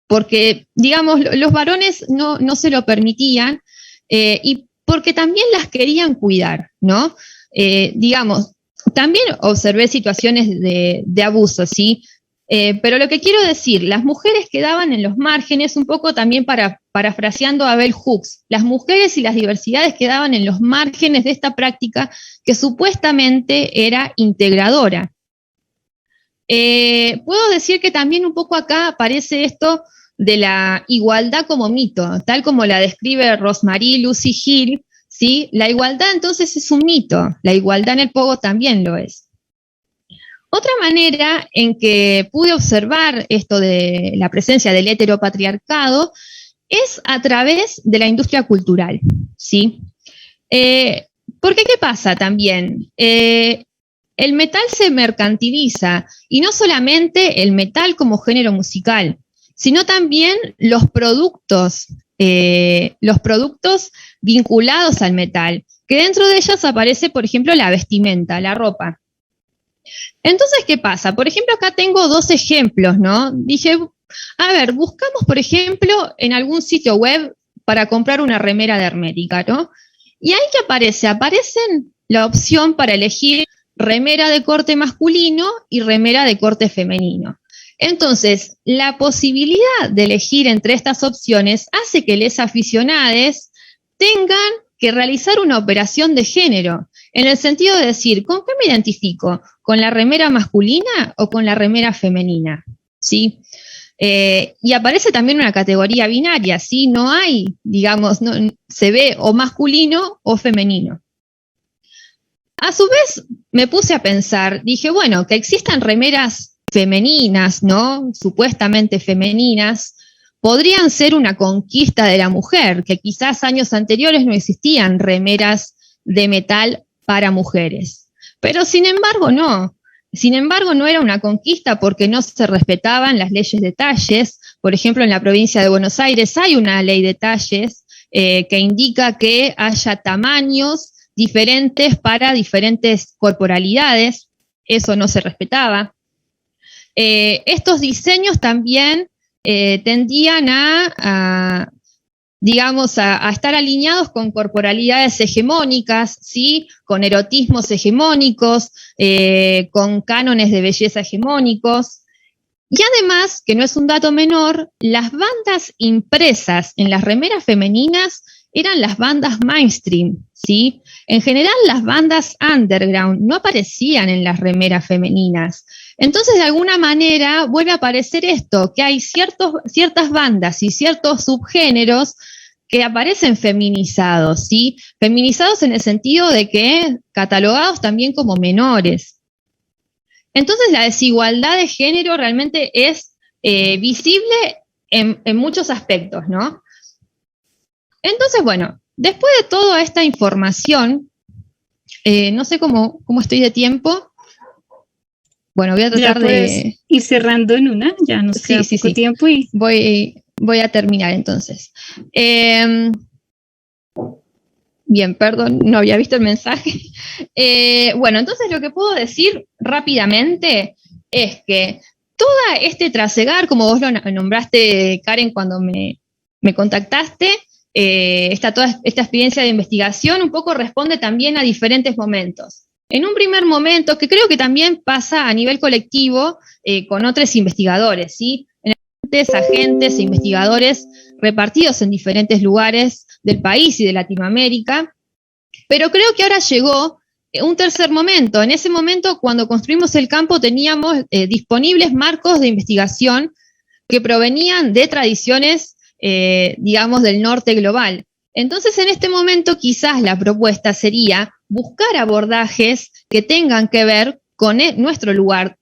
porque, digamos, los varones no se lo permitían, y porque también las querían cuidar, ¿no? Digamos, también observé situaciones de abuso, ¿sí? Pero lo que quiero decir, las mujeres quedaban en los márgenes, un poco también parafraseando a Bell Hooks, las mujeres y las diversidades quedaban en los márgenes de esta práctica que supuestamente era integradora. Puedo decir que también un poco acá aparece esto de la igualdad como mito, tal como la describe Rosemary Lucy Hill, ¿sí? La igualdad entonces es un mito, la igualdad en el pogo también lo es. Otra manera en que pude observar esto de la presencia del heteropatriarcado es a través de la industria cultural, ¿sí? Porque ¿qué pasa también? El metal se mercantiliza, y no solamente el metal como género musical, sino también los productos vinculados al metal, que dentro de ellos aparece, por ejemplo, la vestimenta, la ropa. Entonces, ¿qué pasa? Por ejemplo, acá tengo 2 ejemplos, ¿no? Dije, a ver, buscamos, por ejemplo, en algún sitio web para comprar una remera de hermética, ¿no? Y ahí que aparecen la opción para elegir remera de corte masculino y remera de corte femenino. Entonces, la posibilidad de elegir entre estas opciones hace que les aficionados tengan que realizar una operación de género, en el sentido de decir, ¿con qué me identifico? ¿Con la remera masculina o con la remera femenina? ¿Sí? Y aparece también una categoría binaria, ¿sí? No hay, digamos, no, se ve o masculino o femenino. A su vez, me puse a pensar, dije, bueno, que existan remeras femeninas, ¿no? Supuestamente femeninas, podrían ser una conquista de la mujer, que quizás años anteriores no existían remeras de metal para mujeres. Pero sin embargo, no. Sin embargo, no era una conquista porque no se respetaban las leyes de talles. Por ejemplo, en la provincia de Buenos Aires hay una ley de talles que indica que haya tamaños diferentes para diferentes corporalidades. Eso no se respetaba. Estos diseños también tendían digamos, a estar alineados con corporalidades hegemónicas, ¿sí? Con erotismos hegemónicos, con cánones de belleza hegemónicos. Y además, que no es un dato menor, las bandas impresas en las remeras femeninas eran las bandas mainstream, ¿sí? En general, las bandas underground no aparecían en las remeras femeninas. Entonces, de alguna manera, vuelve a aparecer esto, que hay ciertas bandas y ciertos subgéneros que aparecen feminizados, ¿sí? Feminizados en el sentido de que catalogados también como menores. Entonces, la desigualdad de género realmente es visible en muchos aspectos, ¿no? Entonces, bueno, después de toda esta información, no sé cómo estoy de tiempo. Bueno, voy a tratar de ir cerrando en una, ya nos queda poco tiempo y voy a terminar entonces. Bien, perdón, no había visto el mensaje. Bueno, entonces lo que puedo decir rápidamente es que todo este trasegar, como vos lo nombraste, Karen, cuando me contactaste, toda esta experiencia de investigación un poco responde también a diferentes momentos. En un primer momento, que creo que también pasa a nivel colectivo con otros investigadores, ¿sí? Agentes e investigadores repartidos en diferentes lugares del país y de Latinoamérica, pero creo que ahora llegó un tercer momento. En ese momento, cuando construimos el campo, teníamos disponibles marcos de investigación que provenían de tradiciones, digamos, del norte global. Entonces, en este momento, quizás la propuesta sería buscar abordajes que tengan que ver con nuestro lugar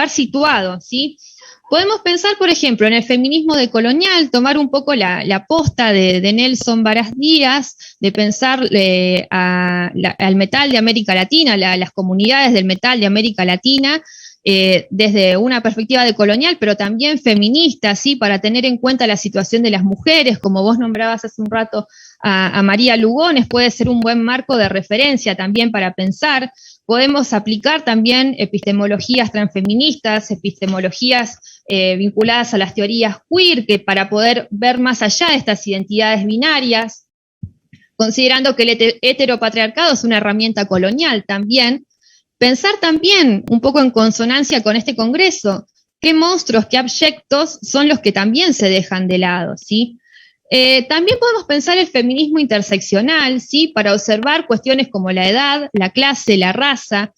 situado, ¿sí? Podemos pensar, por ejemplo, en el feminismo decolonial, tomar un poco la posta de Nelson Varas Díaz, de pensar al metal de América Latina, las comunidades del metal de América Latina, desde una perspectiva decolonial, pero también feminista, ¿sí? Para tener en cuenta la situación de las mujeres, como vos nombrabas hace un rato a María Lugones, puede ser un buen marco de referencia también para pensar. Podemos aplicar también epistemologías transfeministas, epistemologías vinculadas a las teorías queer, que para poder ver más allá de estas identidades binarias, considerando que el heteropatriarcado es una herramienta colonial también. Pensar también, un poco en consonancia con este congreso, qué monstruos, qué abyectos son los que también se dejan de lado, ¿sí? También podemos pensar el feminismo interseccional, ¿sí? Para observar cuestiones como la edad, la clase, la raza.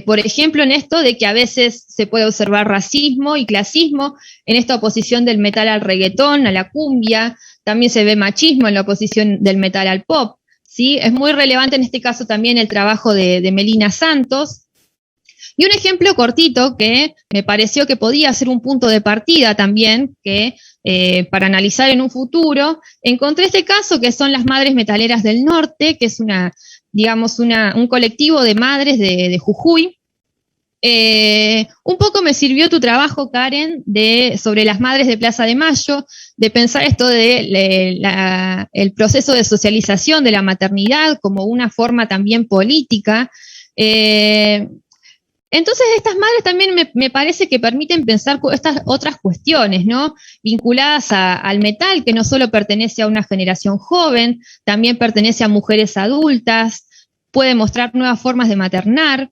Por ejemplo, en esto de que a veces se puede observar racismo y clasismo en esta oposición del metal al reggaetón, a la cumbia. También se ve machismo en la oposición del metal al pop. ¿Sí? Es muy relevante en este caso también el trabajo de Melina Santos. Y un ejemplo cortito que me pareció que podía ser un punto de partida también, que para analizar en un futuro, encontré este caso que son las Madres Metaleras del Norte, que es un colectivo de madres de Jujuy. Un poco me sirvió tu trabajo, Karen, sobre las madres de Plaza de Mayo, de pensar esto de el proceso de socialización de la maternidad como una forma también política. Entonces, estas madres también me parece que permiten pensar estas otras cuestiones, ¿no? Vinculadas al metal, que no solo pertenece a una generación joven, también pertenece a mujeres adultas, puede mostrar nuevas formas de maternar.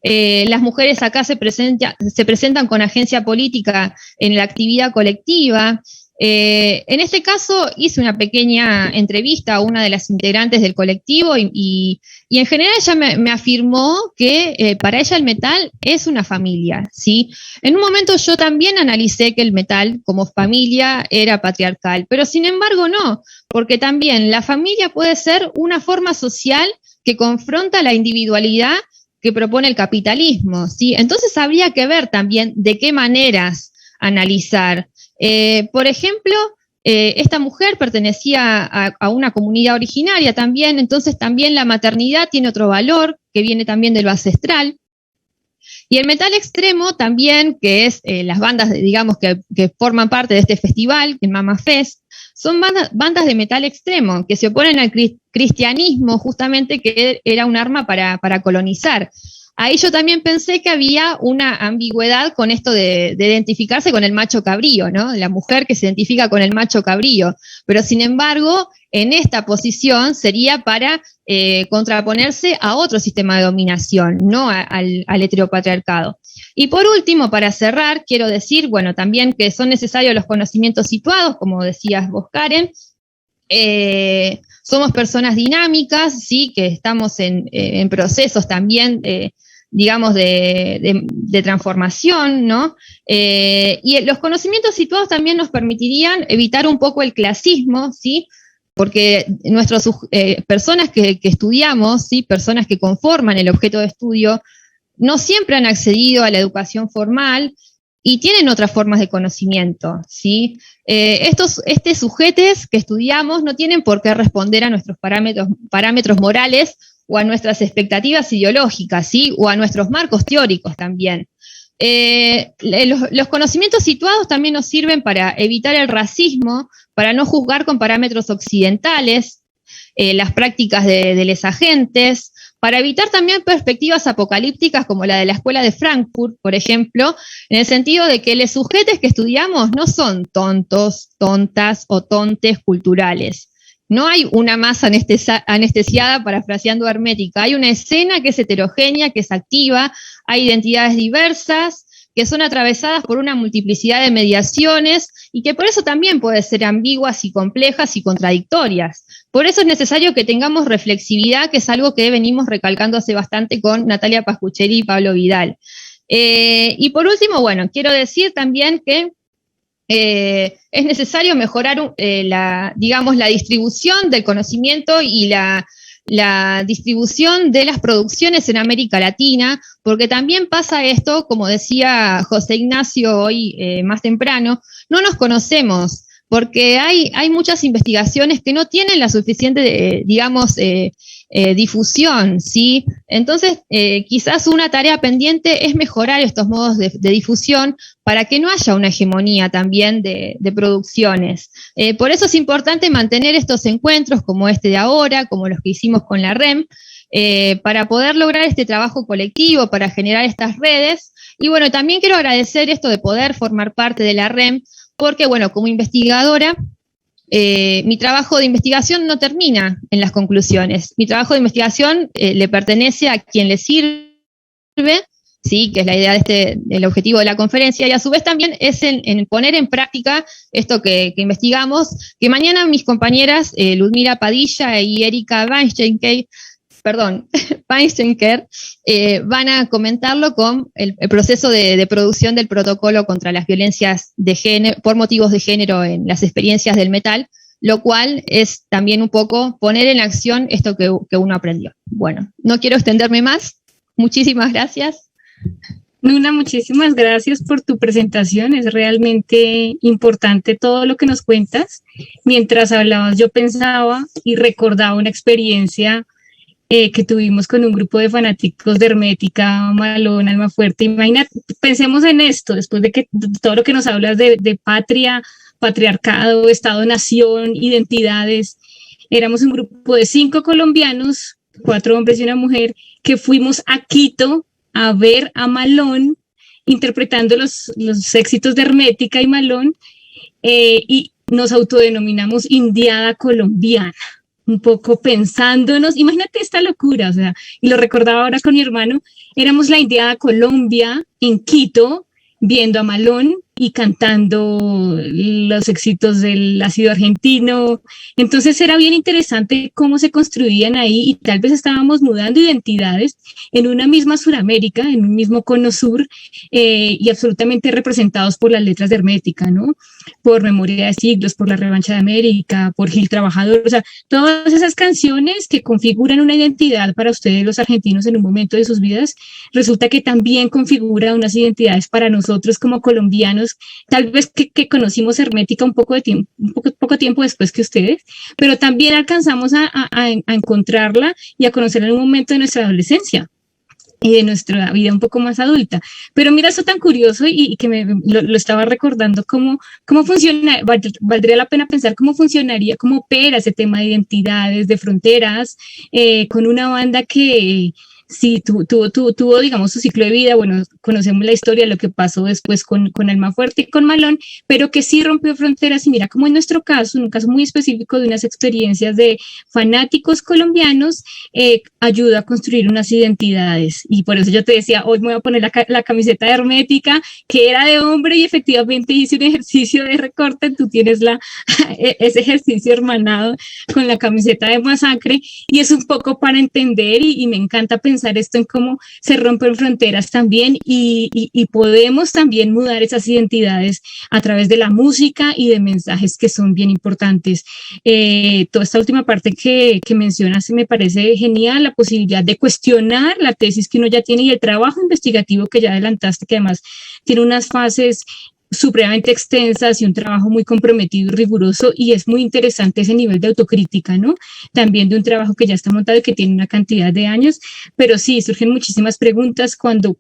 Las mujeres acá se presentan con agencia política en la actividad colectiva. En este caso hice una pequeña entrevista a una de las integrantes del colectivo y en general ella me afirmó que para ella el metal es una familia, ¿sí? En un momento yo también analicé que el metal como familia era patriarcal, pero sin embargo no, porque también la familia puede ser una forma social que confronta la individualidad que propone el capitalismo, ¿sí? Entonces habría que ver también de qué maneras analizar. Por ejemplo, esta mujer pertenecía a una comunidad originaria también, entonces también la maternidad tiene otro valor que viene también de lo ancestral. Y el metal extremo también, que es las bandas, digamos, que forman parte de este festival, el Mama Fest, son bandas de metal extremo, que se oponen al cristianismo, justamente, que era un arma para colonizar. Ahí yo también pensé que había una ambigüedad con esto de identificarse con el macho cabrío, ¿no? La mujer que se identifica con el macho cabrío. Pero sin embargo, en esta posición sería para contraponerse a otro sistema de dominación, no al heteropatriarcado. Y por último, para cerrar, quiero decir, bueno, también que son necesarios los conocimientos situados, como decías vos, Karen. Somos personas dinámicas, sí, que estamos en procesos también, digamos, de transformación, ¿no? Y los conocimientos situados también nos permitirían evitar un poco el clasismo, ¿sí? Porque nuestras personas que estudiamos, ¿sí? Personas que conforman el objeto de estudio, no siempre han accedido a la educación formal y tienen otras formas de conocimiento, ¿sí? Estos sujetos que estudiamos no tienen por qué responder a nuestros parámetros morales o a nuestras expectativas ideológicas, ¿sí? O a nuestros marcos teóricos también. Los conocimientos situados también nos sirven para evitar el racismo, para no juzgar con parámetros occidentales las prácticas de los agentes, para evitar también perspectivas apocalípticas como la de la Escuela de Frankfurt, por ejemplo, en el sentido de que los sujetos que estudiamos no son tontos, tontas o tontes culturales. No hay una masa anestesiada, parafraseando a Hermética, hay una escena que es heterogénea, que es activa, hay identidades diversas, que son atravesadas por una multiplicidad de mediaciones y que por eso también pueden ser ambiguas y complejas y contradictorias. Por eso es necesario que tengamos reflexividad, que es algo que venimos recalcando hace bastante con Natalia Pascucheri y Pablo Vidal. Y por último, bueno, quiero decir también que es necesario mejorar la distribución del conocimiento y la distribución de las producciones en América Latina, porque también pasa esto, como decía José Ignacio hoy más temprano, no nos conocemos, porque hay muchas investigaciones que no tienen la suficiente, difusión, ¿sí? Entonces, quizás una tarea pendiente es mejorar estos modos de difusión para que no haya una hegemonía también de producciones. Por eso es importante mantener estos encuentros como este de ahora, como los que hicimos con la REM, para poder lograr este trabajo colectivo, para generar estas redes. Y bueno, también quiero agradecer esto de poder formar parte de la REM, porque bueno, como investigadora, mi trabajo de investigación no termina en las conclusiones. Mi trabajo de investigación le pertenece a quien le sirve, sí, que es la idea del objetivo de la conferencia, y a su vez también es en poner en práctica esto que investigamos, que mañana mis compañeras Ludmila Padilla y Erika Weinsteinker van a comentarlo con el proceso de producción del protocolo contra las violencias de género, por motivos de género en las experiencias del metal, lo cual es también un poco poner en acción esto que uno aprendió. Bueno, no quiero extenderme más. Muchísimas gracias. Nuna, muchísimas gracias por tu presentación. Es realmente importante todo lo que nos cuentas. Mientras hablabas, yo pensaba y recordaba una experiencia que tuvimos con un grupo de fanáticos de Hermética, Malón, Almafuerte. Imagínate, pensemos en esto, después de que todo lo que nos hablas de patria, patriarcado, Estado-nación, identidades. Éramos un grupo de 5 colombianos, 4 hombres y una mujer, que fuimos a Quito a ver a Malón interpretando los éxitos de Hermética y Malón, y nos autodenominamos Indiada Colombiana. Un poco pensándonos, imagínate esta locura, o sea, y lo recordaba ahora con mi hermano, éramos la Indiada Colombia en Quito, viendo a Malón y cantando los éxitos del ácido argentino. Entonces era bien interesante cómo se construían ahí, y tal vez estábamos mudando identidades en una misma Suramérica, en un mismo cono sur, y absolutamente representados por las letras de Hermética, ¿no? Por Memoria de Siglos, por La Revancha de América, por Gil Trabajador, o sea, todas esas canciones que configuran una identidad para ustedes los argentinos en un momento de sus vidas, resulta que también configura unas identidades para nosotros como colombianos, tal vez que conocimos Hermética un poco tiempo después que ustedes, pero también alcanzamos a encontrarla y a conocerla en un momento de nuestra adolescencia y de nuestra vida un poco más adulta. Pero mira, eso tan curioso, y que lo estaba recordando, cómo funciona, valdría la pena pensar cómo funcionaría, cómo opera ese tema de identidades, de fronteras, con una banda que sí tuvo, digamos, su ciclo de vida. Bueno, conocemos la historia de lo que pasó después con Almafuerte y con Malón, pero que sí rompió fronteras. Y mira, como en nuestro caso, en un caso muy específico de unas experiencias de fanáticos colombianos, ayuda a construir unas identidades. Y por eso yo te decía, hoy me voy a poner la camiseta de Hermética, que era de hombre, y efectivamente hice un ejercicio de recorte. Tú tienes ese ejercicio hermanado con la camiseta de Masacre, y es un poco para entender, y me encanta pensar esto en cómo se rompen fronteras también, y podemos también mudar esas identidades a través de la música y de mensajes que son bien importantes. Toda esta última parte que mencionas me parece genial, la posibilidad de cuestionar la tesis que uno ya tiene y el trabajo investigativo que ya adelantaste, que además tiene unas fases supremamente extensas y un trabajo muy comprometido y riguroso, y es muy interesante ese nivel de autocrítica, ¿no? También de un trabajo que ya está montado y que tiene una cantidad de años, pero sí, surgen muchísimas preguntas cuando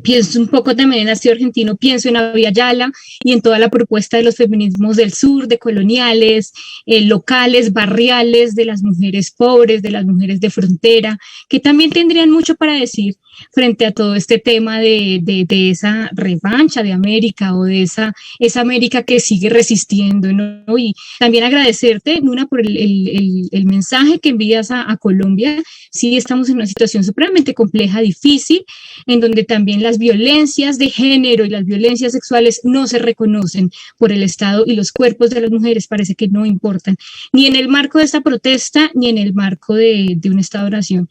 pienso un poco también en ácido argentino, pienso en Abya Yala y en toda la propuesta de los feminismos del sur, de coloniales, locales, barriales, de las mujeres pobres, de las mujeres de frontera, que también tendrían mucho para decir frente a todo este tema de esa revancha de América, o de esa América que sigue resistiendo, ¿no? Y también agradecerte, Nuna, por el mensaje que envías a Colombia. Sí, estamos en una situación supremamente compleja, difícil, en donde también las violencias de género y las violencias sexuales no se reconocen por el Estado, y los cuerpos de las mujeres parece que no importan, ni en el marco de esta protesta, ni en el marco de un Estado-nación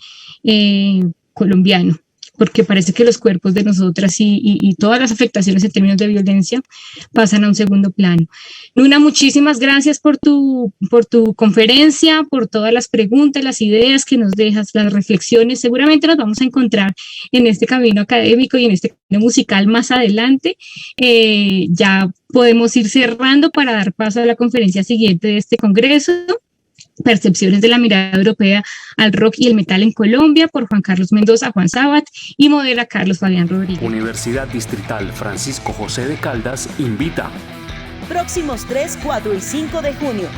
colombiano, porque parece que los cuerpos de nosotras y todas las afectaciones en términos de violencia pasan a un segundo plano. Nuna, muchísimas gracias por tu conferencia, por todas las preguntas, las ideas que nos dejas, las reflexiones. Seguramente nos vamos a encontrar en este camino académico y en este camino musical más adelante. Ya podemos ir cerrando para dar paso a la conferencia siguiente de este congreso. Percepciones de la mirada europea al rock y el metal en Colombia, por Juan Carlos Mendoza, Juan Sabat, y modera Carlos Fabián Rodríguez. Universidad Distrital Francisco José de Caldas invita. Próximos 3, 4 y 5 de junio.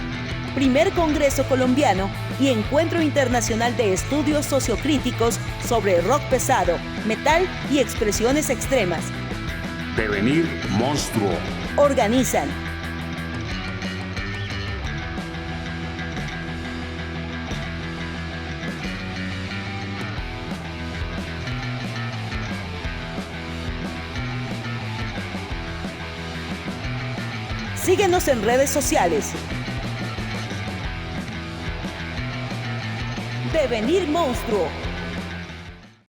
Primer Congreso Colombiano y Encuentro Internacional de Estudios Sociocríticos sobre rock pesado, metal y expresiones extremas. Devenir Monstruo. Organizan Síguenos en redes sociales. Devenir Monstruo.